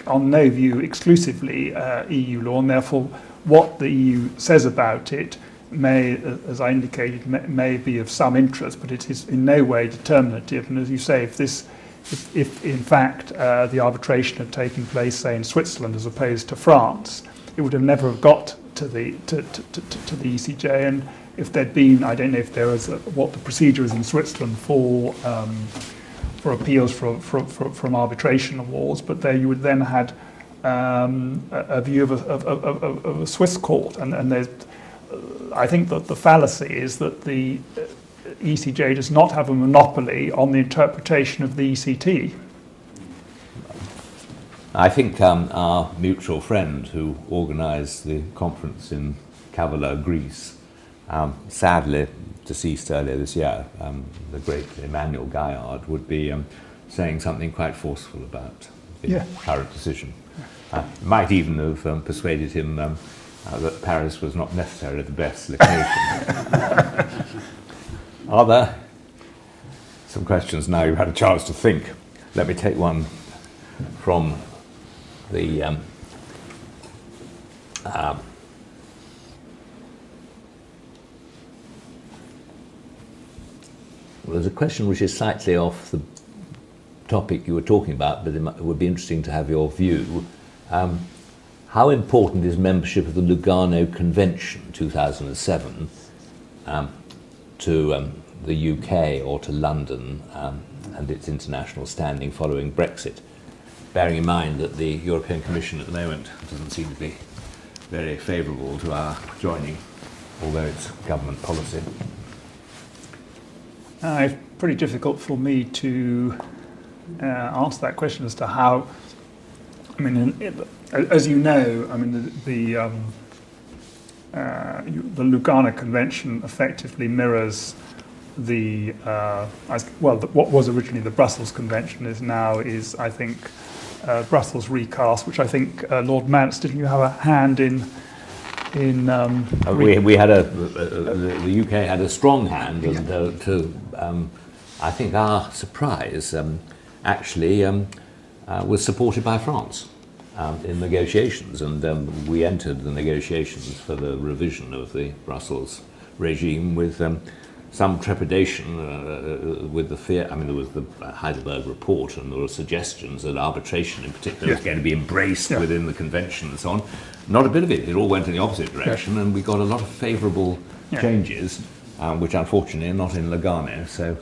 Speaker 2: on no view exclusively EU law, and therefore what the EU says about it may, as I indicated, may be of some interest, but it is in no way determinative. And as you say, if in fact the arbitration had taken place, say, in Switzerland as opposed to France, it would have never got to the ECJ. And if there'd been, I don't know if there was what the procedure is in Switzerland for appeals from arbitration awards, but there you would then had a view of a Swiss court, and there's, I think that the fallacy is that the ECJ does not have a monopoly on the interpretation of the ECT.
Speaker 1: I think our mutual friend who organised the conference in Kavala, Greece, sadly deceased earlier this year, the great Emmanuel Gaillard, would be saying something quite forceful about the current decision. Might even have persuaded him that Paris was not necessarily the best location. Are there some questions now you've had a chance to think? Let me take one from the well, there's a question which is slightly off the topic you were talking about, but it would be interesting to have your view. How important is membership of the Lugano Convention 2007 to the UK or to London and its international standing following Brexit, bearing in mind that the European Commission at the moment doesn't seem to be very favourable to our joining, although it's government policy.
Speaker 2: It's pretty difficult for me to answer that question as to how. I mean, as you know, I mean the Lugano Convention effectively mirrors what was originally the Brussels Convention is I think Brussels recast, which I think Lord Mance, didn't you have a hand in?
Speaker 1: We had the UK had a strong hand, and I think our surprise actually was supported by France in negotiations, and we entered the negotiations for the revision of the Brussels regime with some trepidation, with the fear. I mean, there was the Heidelberg report, and there were suggestions that arbitration, in particular, was going to be embraced within the convention and so on. Not a bit of it. It all went in the opposite direction, and we got a lot of favourable changes, which unfortunately are not in Lugano. So,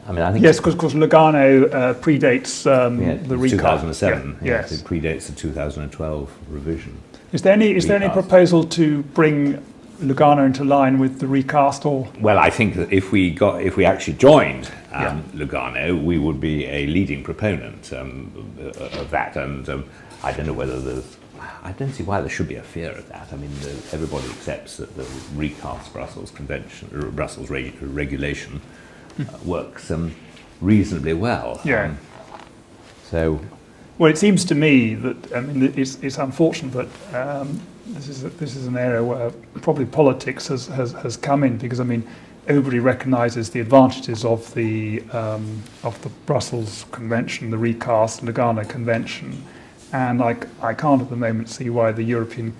Speaker 1: I mean, I think
Speaker 2: because Lugano predates the recast.
Speaker 1: 2007.
Speaker 2: Yes,
Speaker 1: it predates the 2012 revision.
Speaker 2: Is there any proposal to bring Lugano into line with the recast, or?
Speaker 1: Well, I think that if we actually joined Lugano, we would be a leading proponent of that, and I don't know whether I don't see why there should be a fear of that. I mean, everybody accepts that the recast Brussels Convention, or Brussels regulation, works reasonably well.
Speaker 2: Yeah.
Speaker 1: So.
Speaker 2: Well, it seems to me that it's unfortunate that this is an area where probably politics has come in, because everybody recognises the advantages of the Brussels Convention, the recast Lugano Convention, and I can't at the moment see why the European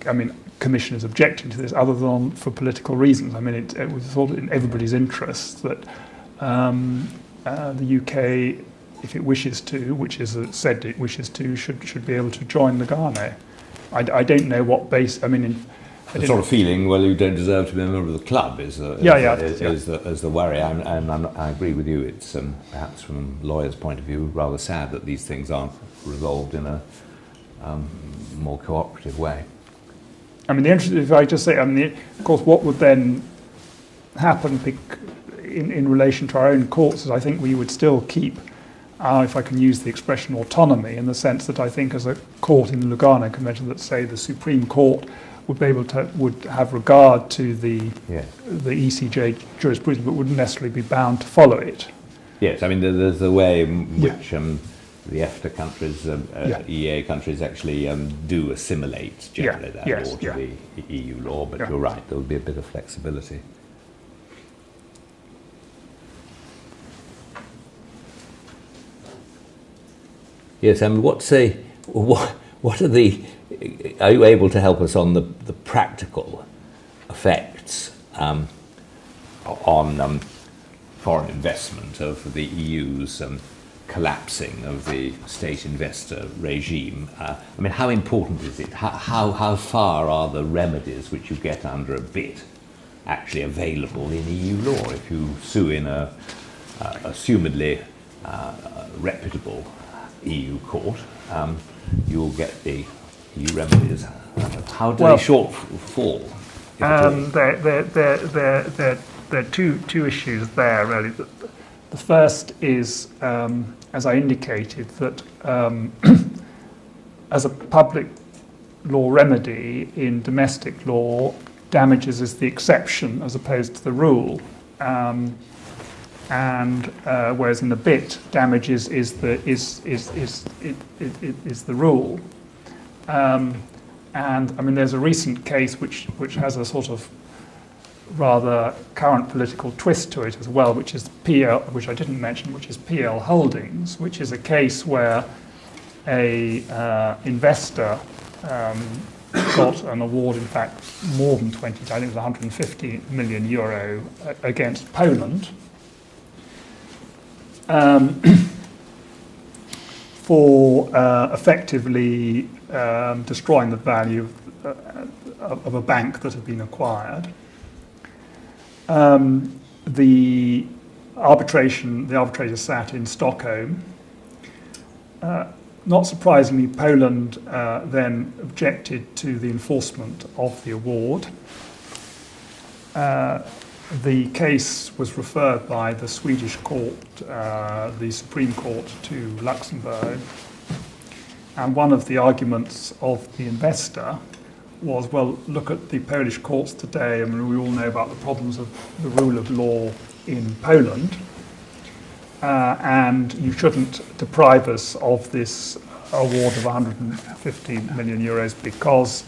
Speaker 2: Commission is objecting to this, other than for political reasons. It was sort of in everybody's interest that the UK, if it wishes to, which is said it wishes to, should be able to join Lugano. I don't know what base.
Speaker 1: The sort of feeling, well, you don't deserve to be a member of the club is the worry. I agree with you. It's perhaps from a lawyer's point of view rather sad that these things aren't resolved in a more cooperative way.
Speaker 2: If I just say, of course, what would then happen in relation to our own courts is I think we would still keep, if I can use the expression, autonomy, in the sense that I think as a court in the Lugano Convention, that say the Supreme Court would have regard to the ECJ jurisprudence, but wouldn't necessarily be bound to follow it.
Speaker 1: Yes, there's a way in which the EFTA countries, EEA countries, actually do assimilate generally that law to the EU law. But you're right, there would be a bit of flexibility. Yes, what are the? Are you able to help us on the practical effects on foreign investment of the EU's collapsing of the state investor regime? How important is it? How far are the remedies which you get under a BIT actually available in EU law? If you sue in a assumedly reputable EU court, you'll get the EU remedies. How do they shortfall?
Speaker 2: There are two issues there, really. The first is, as I indicated, that as a public law remedy in domestic law, damages is the exception as opposed to the rule. Whereas in the BIT, damages is the rule. There's a recent case which has a sort of rather current political twist to it as well, which is which I didn't mention, which is PL Holdings, which is a case where a investor got an award, in fact, more than 20, I think it was 150 million euro against Poland. For effectively destroying the value of a bank that had been acquired. The the arbitrator sat in Stockholm. Not surprisingly, Poland then objected to the enforcement of the award. The case was referred by the Swedish court, the Supreme Court, to Luxembourg. And one of the arguments of the investor was, well, look at the Polish courts today. I mean, we all know about the problems of the rule of law in Poland. And you shouldn't deprive us of this award of 150 million euros because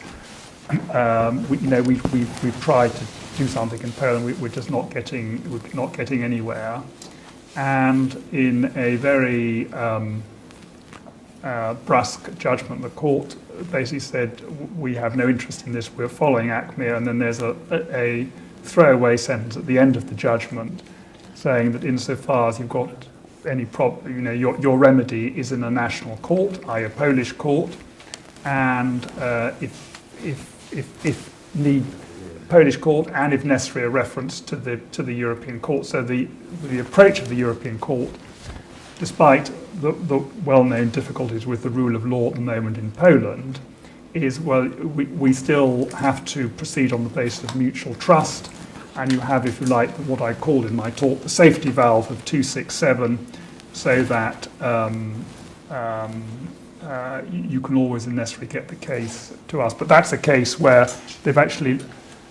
Speaker 2: we've tried to do something in Poland. We're just not getting anywhere. And in a very brusque judgment, the court basically said, we have no interest in this. We're following ACME. And then there's a throwaway sentence at the end of the judgment, saying that insofar as you've got any problem, your remedy is in a national court, i.e. a Polish court, and if need, Polish court, and if necessary, a reference to the European court. So the approach of the European court, despite the well-known difficulties with the rule of law at the moment in Poland, is, well, we still have to proceed on the basis of mutual trust. And you have, if you like, what I called in my talk, the safety valve of 267, so that you can always, if necessary, get the case to us. But that's a case where they've actually,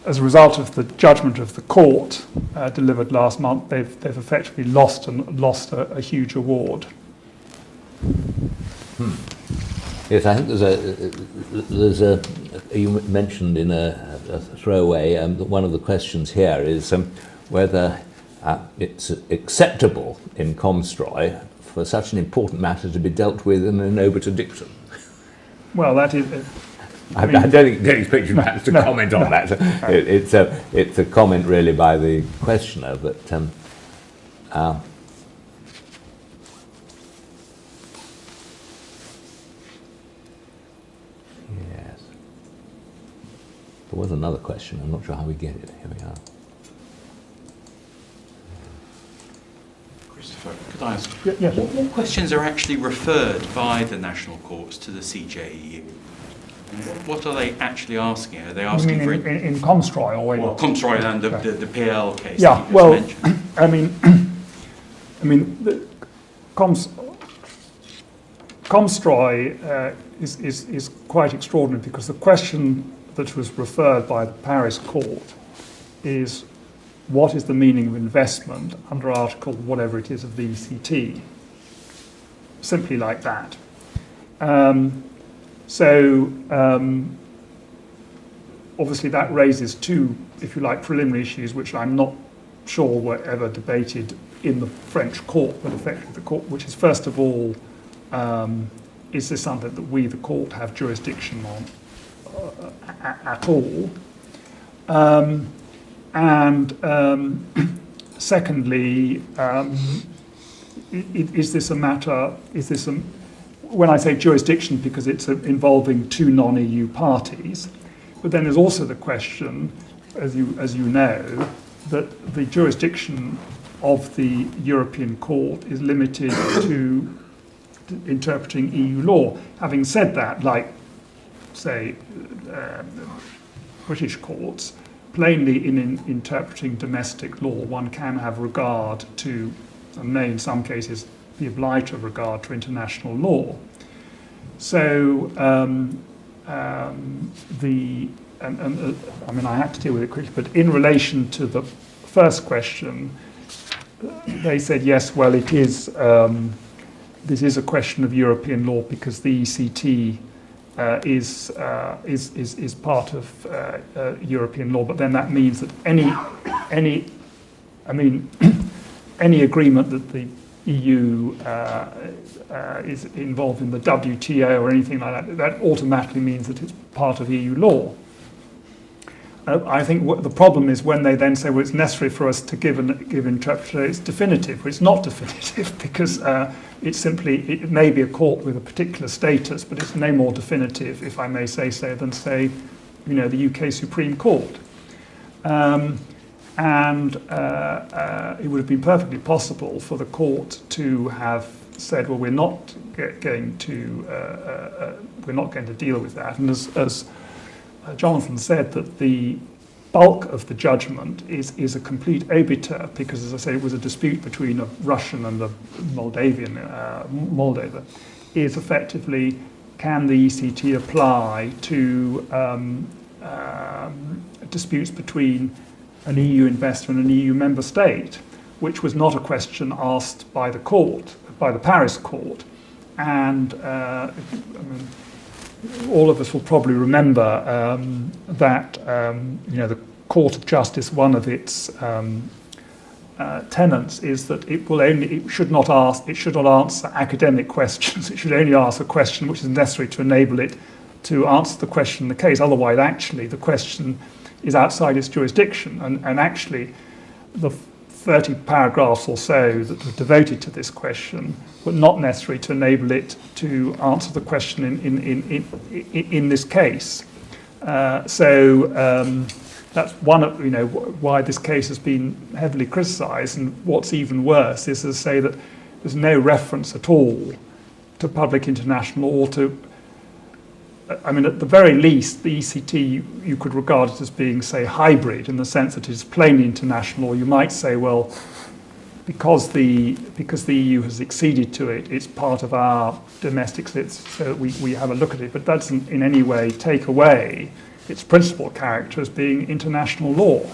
Speaker 2: as a result of the judgment of the court delivered last month, they've effectively lost a huge award.
Speaker 1: Yes, I think there's a you mentioned in a throwaway that one of the questions here is whether it's acceptable in Komstroy for such an important matter to be dealt with in an obiter dictum.
Speaker 2: Well, that is.
Speaker 1: I don't expect you to comment on that. It's a comment really by the questioner, but. There was another question. I'm not sure how we get it. Here we are.
Speaker 3: Christopher, could I ask?
Speaker 2: Yes.
Speaker 3: What questions are actually referred by the national courts to the CJEU? What are they actually asking? Are they asking
Speaker 2: for in Komstroy or
Speaker 3: well, Komstroy and the PL case?
Speaker 2: Yeah.
Speaker 3: That you
Speaker 2: Well,
Speaker 3: just mentioned?
Speaker 2: the Komstroy is quite extraordinary because the question that was referred by the Paris court is, what is the meaning of investment under article whatever it is of the ECT? Simply like that. Obviously that raises two, if you like, preliminary issues which I'm not sure were ever debated in the French court, but effectively the court, which is, first of all, is this something that we, the court, have jurisdiction on at all? Secondly, is this a matter, when I say jurisdiction, because it's involving two non-EU parties, but then there's also the question, as you know, that the jurisdiction of the European Court is limited to interpreting EU law. Having said that, like, say, British courts, plainly in interpreting domestic law, one can have regard to, and may in some cases be obliged to have regard to international law. So I mean, I have to deal with it quickly, but in relation to the first question, they said, yes, well, it is, this is a question of European law because the ECT is part of European law, but then that means that any agreement that the EU is involved in the WTO or anything like that, that automatically means that it's part of EU law. I think what the problem is when they then say, well, it's necessary for us to give interpretation, it's definitive. Well, it's not definitive because it may be a court with a particular status, but it's no more definitive, if I may say so, than, say, the UK Supreme Court. And it would have been perfectly possible for the court to have said, well, we're not going to deal with that. And as Jonathan said, that the bulk of the judgment is a complete obiter, because, as I say, it was a dispute between a Russian and a Moldavian, Moldova, is effectively, can the ECT apply to disputes between an EU investor and an EU member state, which was not a question asked by the court, by the Paris court. And I mean, all of us will probably remember that the Court of Justice, one of its tenets is that it should not answer academic questions. It should only ask a question which is necessary to enable it to answer the question in the case. Otherwise, actually, the question is outside its jurisdiction. And actually, the 30 paragraphs or so that were devoted to this question were not necessary to enable it to answer the question in this case. That's one of why this case has been heavily criticised. And what's even worse is to say that there's no reference at all to public international law. I mean, at the very least, the ECT you could regard it as being, say, hybrid, in the sense that it is plainly international law. You might say, well, because the EU has acceded to it, it's part of our domestic, so we have a look at it. But that doesn't in any way take away its principal character as being international law.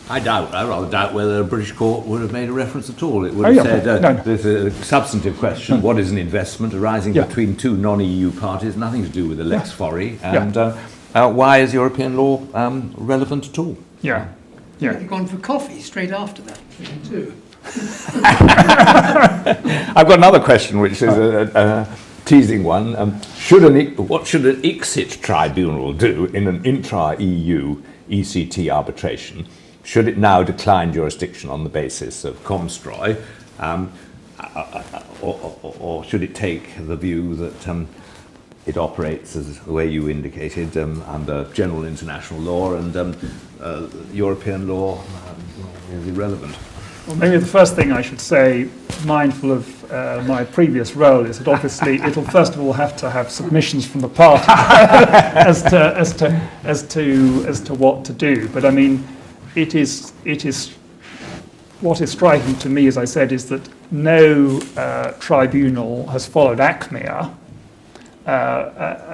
Speaker 1: I rather doubt whether a British court would have made a reference at all. It would have said,
Speaker 2: no.
Speaker 1: There's a substantive question, what is an investment arising between two non-EU parties, nothing to do with the lex fori, and why is European law relevant at all?
Speaker 2: Yeah.
Speaker 4: You've gone for coffee straight after that, too.
Speaker 1: I've got another question, which is a teasing one. What should an ICSID tribunal do in an intra-EU ECT arbitration? Should it now decline jurisdiction on the basis of Komstroy, or should it take the view that it operates as the way you indicated under general international law and European law is irrelevant?
Speaker 2: Well, maybe the first thing I should say, mindful of my previous role, is that obviously it'll first of all have to have submissions from the party as to what to do. But I mean, it is what is striking to me, as I said, is that no tribunal has followed ACMEA,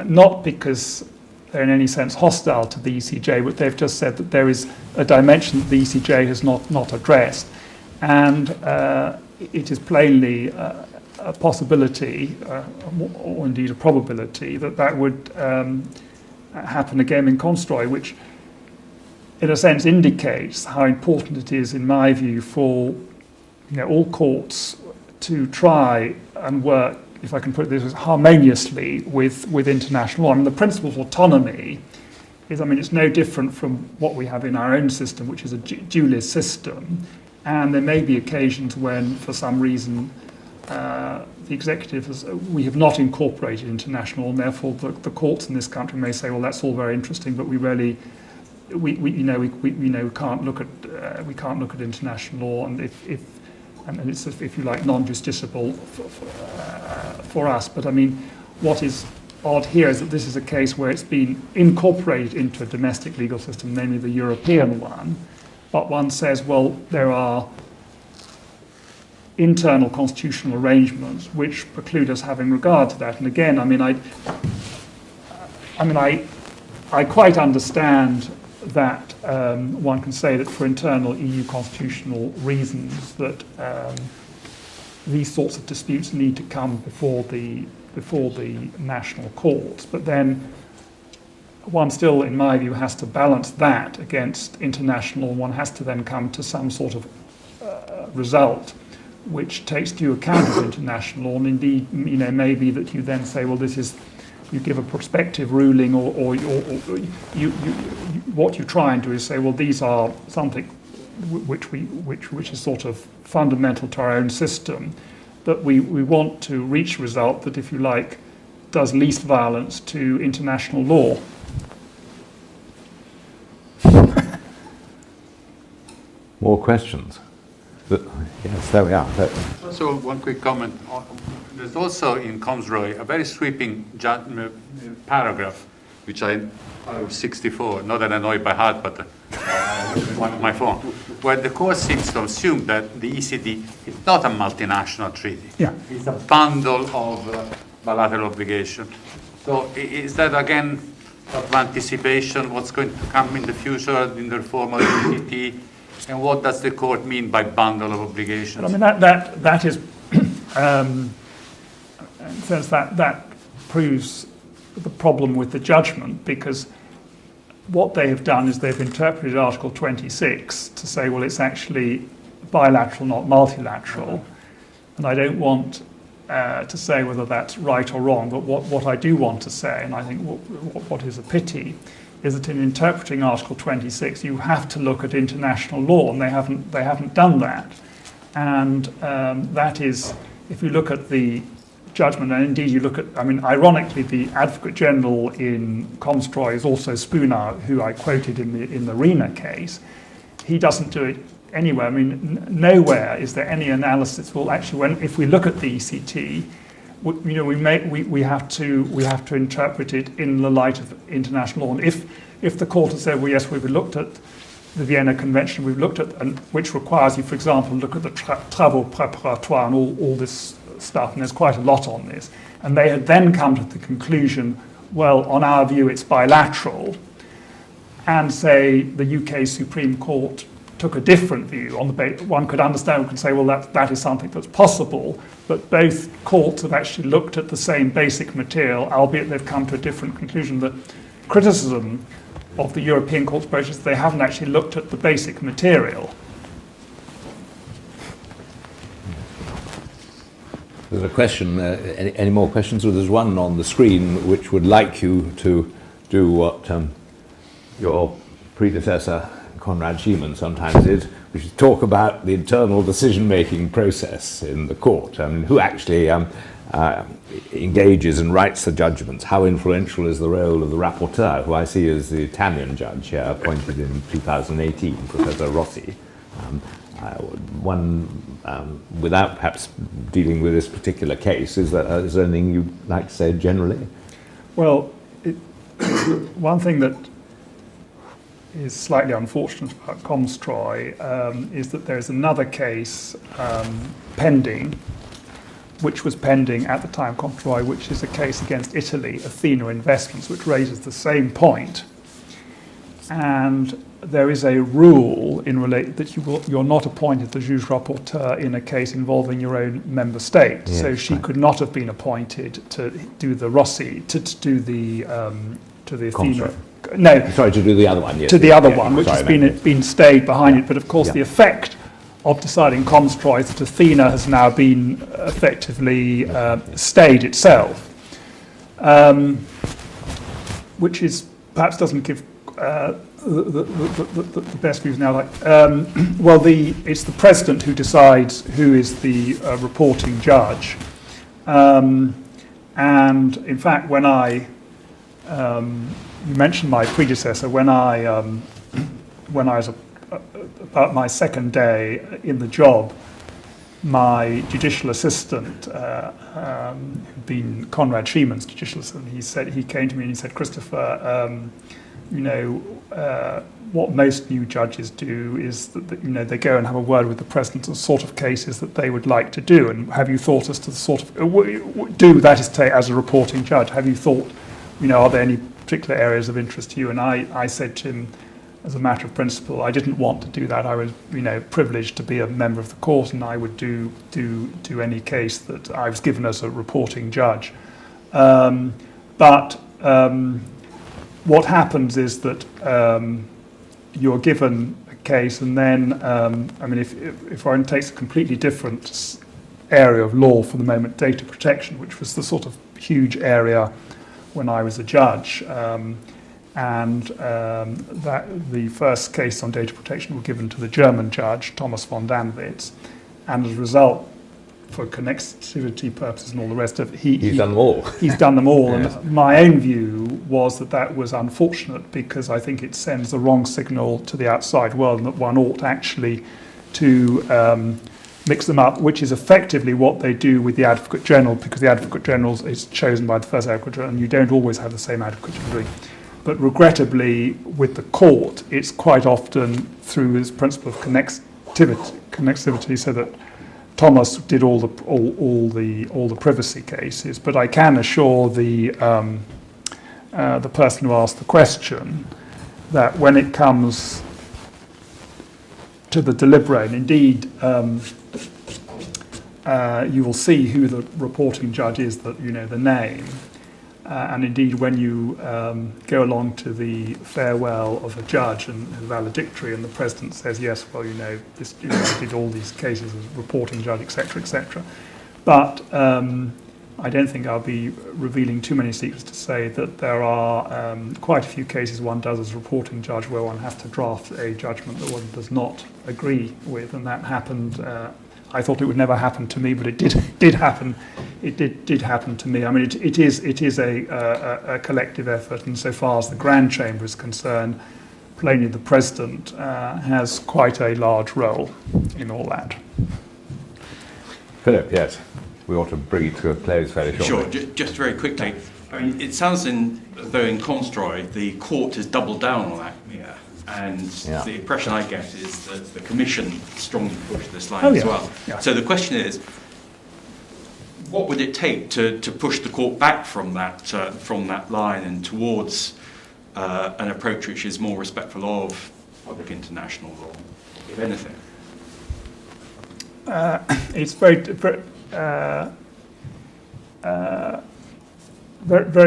Speaker 2: not because they're in any sense hostile to the ECJ, but they've just said that there is a dimension that the ECJ has not addressed. And it is plainly a possibility, or indeed a probability, that would happen again in Komstroy, which in a sense indicates how important it is, in my view, for all courts to try and work, if I can put it this way, harmoniously with international law. I mean, the principle of autonomy is, it's no different from what we have in our own system, which is a dualist system. And there may be occasions when, for some reason, the executive we have not incorporated international, and therefore the courts in this country may say, well, that's all very interesting, but we really, we can't look at international law, and it's, if you like, non-justiciable for us. But I mean, what is odd here is that this is a case where it's been incorporated into a domestic legal system, namely the European one. But one says, well, there are internal constitutional arrangements which preclude us having regard to that. And again, I quite understand that one can say that for internal EU constitutional reasons that these sorts of disputes need to come before the national courts. But then one still, in my view, has to balance that against international. One has to then come to some sort of result which takes due account of international law. And indeed, maybe that you then say, well, this is, you give a prospective ruling, or what you try and do is say, well, these are something which is sort of fundamental to our own system, that we want to reach a result that, if you like, does least violence to international law.
Speaker 1: More questions? Yes, there we are.
Speaker 5: Also, one quick comment. There's also in Komstroy a very sweeping paragraph, which I was 64, not that I know it by heart, but my phone, where the court seems to assume that the ECT is not a multinational treaty.
Speaker 2: Yeah.
Speaker 5: It's a bundle of bilateral obligations. So is that, again, of anticipation, what's going to come in the future in the reform of the ECT? And what does the court mean by bundle of obligations?
Speaker 2: But, I mean, that is, in a sense, that proves the problem with the judgment, because what they have done is they've interpreted Article 26 to say, well, it's actually bilateral, not multilateral. And I don't want to say whether that's right or wrong, but what I do want to say, and I think what is a pity, is that in interpreting Article 26, you have to look at international law, and they haven't done that. And that is, if you look at the judgment, and indeed you look at, I mean, ironically, the Advocate General in Komstroy is also Spooner, who I quoted in the Rena case. He doesn't do it anywhere. I mean, nowhere is there any analysis. Well, actually, if we look at the ECT, we have to interpret it in the light of international law. And if the court has said, well, yes, we've looked at the Vienna Convention, we've looked at, and which requires you, for example, look at the travaux préparatoires and all this stuff, and there's quite a lot on this, and they had then come to the conclusion, well, on our view, it's bilateral, and say the UK Supreme Court took a different view on the one could understand, one could say, well, that is something that's possible, but both courts have actually looked at the same basic material, albeit they've come to a different conclusion. The criticism of the European Court's approach is they haven't actually looked at the basic material.
Speaker 1: There's a question, any more questions? Well, there's one on the screen which would like you to do what your predecessor, Konrad Schimann, sometimes did, which is talk about the internal decision-making process in the court. I mean, who actually engages and writes the judgments? How influential is the role of the rapporteur, who I see as the Italian judge here, appointed in 2018, Professor Rossi? Without perhaps dealing with this particular case, is there anything you'd like to say generally?
Speaker 2: Well, one thing that is slightly unfortunate about Komstroy is that there's another case pending, which was pending at the time of Komstroy, which is a case against Italy, Athena Investments, which raises the same point. And there is a rule that you're not appointed the juge rapporteur in a case involving your own member state.
Speaker 1: Yes,
Speaker 2: so she could not have been appointed to do the Rossi, to do the Athena.
Speaker 1: Komstroy.
Speaker 2: No,
Speaker 1: Sorry, to do the other one. Yes,
Speaker 2: to the other one, which has been stayed behind it. But of course,
Speaker 1: Yeah.
Speaker 2: the effect of deciding Komstroy is that Athena has now been effectively stayed itself, which is perhaps doesn't give the best views now. It's the president who decides who is the reporting judge, and in fact, when you mentioned my predecessor, when I was about my second day in the job, my judicial assistant, who'd been Konrad Schimann's judicial assistant, he came to me and he said, Christopher, what most new judges do is that they go and have a word with the president on the sort of cases that they would like to do. And have you thought as to the sort of do that is to take as a reporting judge? Have you thought, are there any particular areas of interest to you? And I said to him, as a matter of principle, I didn't want to do that. I was, privileged to be a member of the court, and I would do any case that I was given as a reporting judge. But what happens is that you're given a case, and then, if one takes a completely different area of law for the moment, data protection, which was the sort of huge area when I was a judge, that the first case on data protection were given to the German judge, Thomas von Danwitz, and as a result, for connectivity purposes and all the rest of it.
Speaker 1: He's done them all.
Speaker 2: He's done them all.
Speaker 1: Yes.
Speaker 2: And my own view was that was unfortunate, because I think it sends the wrong signal to the outside world, and that one ought actually to mix them up, which is effectively what they do with the Advocate General, because the Advocate General is chosen by the first Advocate General, and you don't always have the same Advocate General. But regrettably, with the court, it's quite often through this principle of connectivity, so that Thomas did all the privacy cases. But I can assure the person who asked the question that when it comes to the deliberate, indeed, you will see who the reporting judge is, that you know the name. And indeed, when you go along to the farewell of a judge and valedictory, and the president says, yes, well, you know, this, you know, I did all these cases as reporting judge, etc., etc. But I don't think I'll be revealing too many secrets to say that there are quite a few cases one does as reporting judge where one has to draft a judgment that one does not agree with, and that happened. I thought it would never happen to me, but it did happen. It did happen to me. I mean, it is a collective effort, and so far as the Grand Chamber is concerned, plainly the President has quite a large role in all that.
Speaker 1: Philip, yes, we ought to bring it to a close fairly shortly.
Speaker 3: Sure, just very quickly. I mean, it sounds as though in Komstroy the court has doubled down on that. Yeah. And the impression I get is that the Commission strongly pushed this line as well. Yeah. So the question is, what would it take to push the court back from that line and towards an approach which is more respectful of public international law, if anything?
Speaker 2: It's very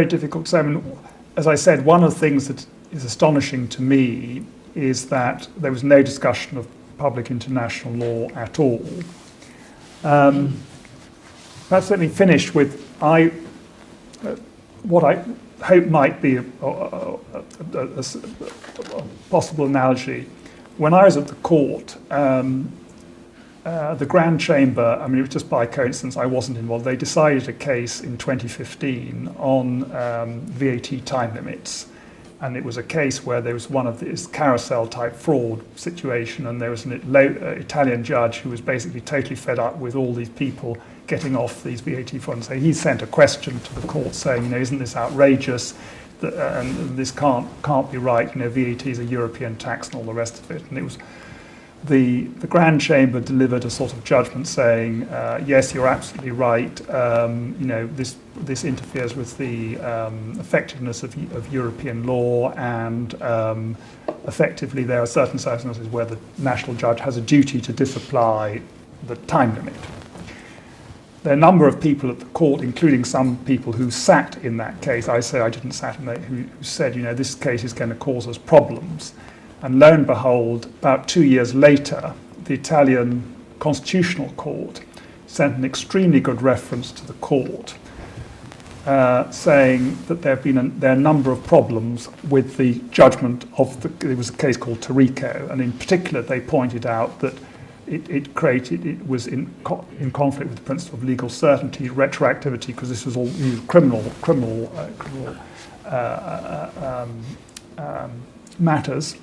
Speaker 2: difficult to say. I mean, as I said, one of the things that is astonishing to me is that there was no discussion of public international law at all. That's certainly finished with what I hope might be a possible analogy. When I was at the court, the Grand Chamber, I mean, it was just by coincidence I wasn't involved, they decided a case in 2015 on VAT time limits. And it was a case where there was one of this carousel-type fraud situation, and there was an Italian judge who was basically totally fed up with all these people getting off these VAT funds. So he sent a question to the court saying, you know, isn't this outrageous? And this can't be right. You know, VAT is a European tax and all the rest of it. And it was the Grand Chamber delivered a sort of judgment saying, yes, you're absolutely right. You know, this interferes with the effectiveness of European law, and effectively there are certain circumstances where the national judge has a duty to disapply the time limit. There are a number of people at the court, including some people who sat in that case. I say I didn't sat in that, who said, you know, this case is going to cause us problems. And lo and behold, about 2 years later, the Italian Constitutional Court sent an extremely good reference to the court, saying that there are a number of problems with the judgment of there was a case called Tarico, and in particular they pointed out that it was in conflict with the principle of legal certainty, retroactivity, because this was all criminal matters.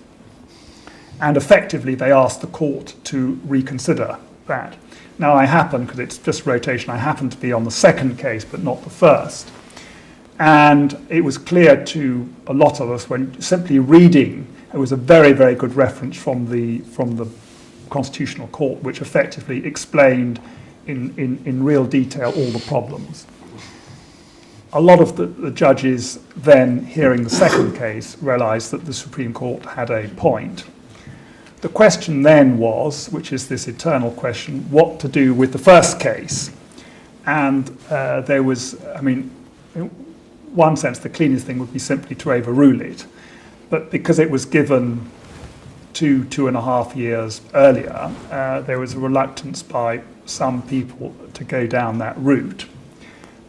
Speaker 2: And effectively, they asked the court to reconsider that. Now, I happen, because it's just rotation, I happen to be on the second case, but not the first. And it was clear to a lot of us when simply reading, it was a very, very good reference from the Constitutional Court, which effectively explained in real detail all the problems. A lot of the judges then, hearing the second case, realised that the Supreme Court had a point. The question then was, which is this eternal question, what to do with the first case. And there was, I mean, in one sense, the cleanest thing would be simply to overrule it. But because it was given 2.5 years earlier, there was a reluctance by some people to go down that route.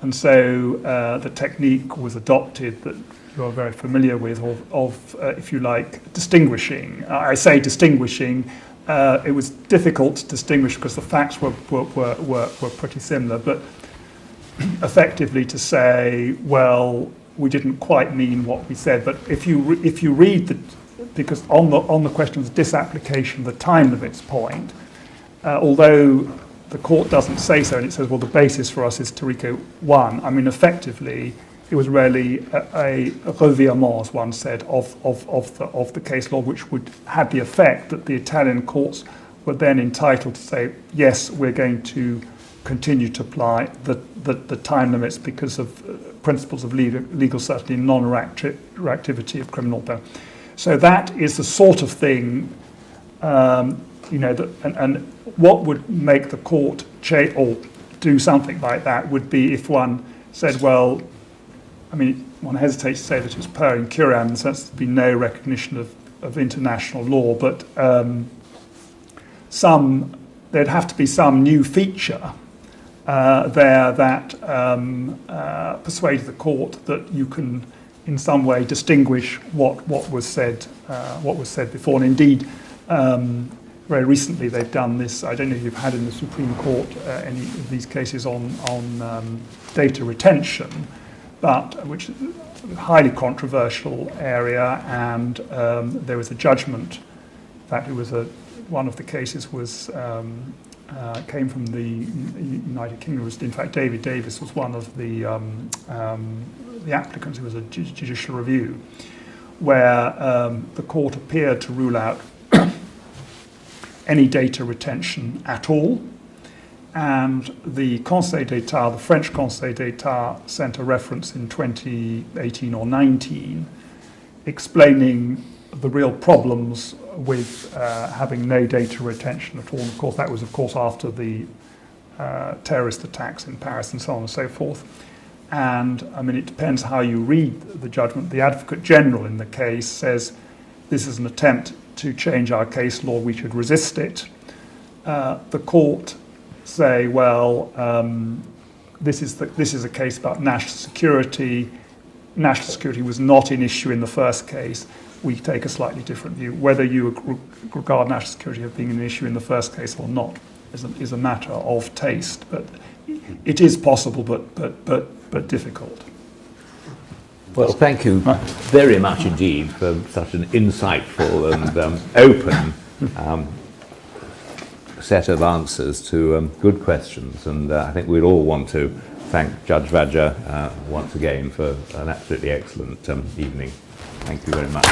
Speaker 2: And so the technique was adopted that you are very familiar with, of if you like, distinguishing. I say distinguishing it was difficult to distinguish because the facts were pretty similar, but effectively to say, well, we didn't quite mean what we said. But if you read because on the question of disapplication of the time limits point, although the court doesn't say so, and it says, well, the basis for us is Tarico 1. I mean, effectively, it was really a revirement, as one said, of the case law, which had the effect that the Italian courts were then entitled to say, yes, we're going to continue to apply the time limits because of principles of legal certainty and non-reactivity of criminal penalty. So that is the sort of thing, and what would make the court or do something like that would be if one said, well, I mean, one hesitates to say that it was per incuriam in the sense there's been no recognition of international law, but there'd have to be some new feature there that persuaded the court that you can in some way distinguish what was said before. And indeed, very recently they've done this. I don't know if you've had in the Supreme Court any of these cases on data retention, but which is a highly controversial area. And there was a judgment. In fact, it was one of the cases was came from the United Kingdom. In fact, David Davis was one of the applicants. It was a judicial review where the court appeared to rule out any data retention at all, and the Conseil d'État, the French Conseil d'État, sent a reference in 2018 or 19 explaining the real problems with having no data retention at all. And of course, that was, of course, after the terrorist attacks in Paris and so on and so forth. And, I mean, it depends how you read the judgment. The Advocate General in the case says this is an attempt to change our case law, we should resist it. The court say, well, this is a case about national security. National security was not an issue in the first case. We take a slightly different view. Whether you regard national security as being an issue in the first case or not is a matter of taste. But it is possible, but difficult.
Speaker 1: Well, thank you very much indeed for such an insightful and open set of answers to good questions. And I think we'd all want to thank Judge Vajda once again for an absolutely excellent evening. Thank you very much.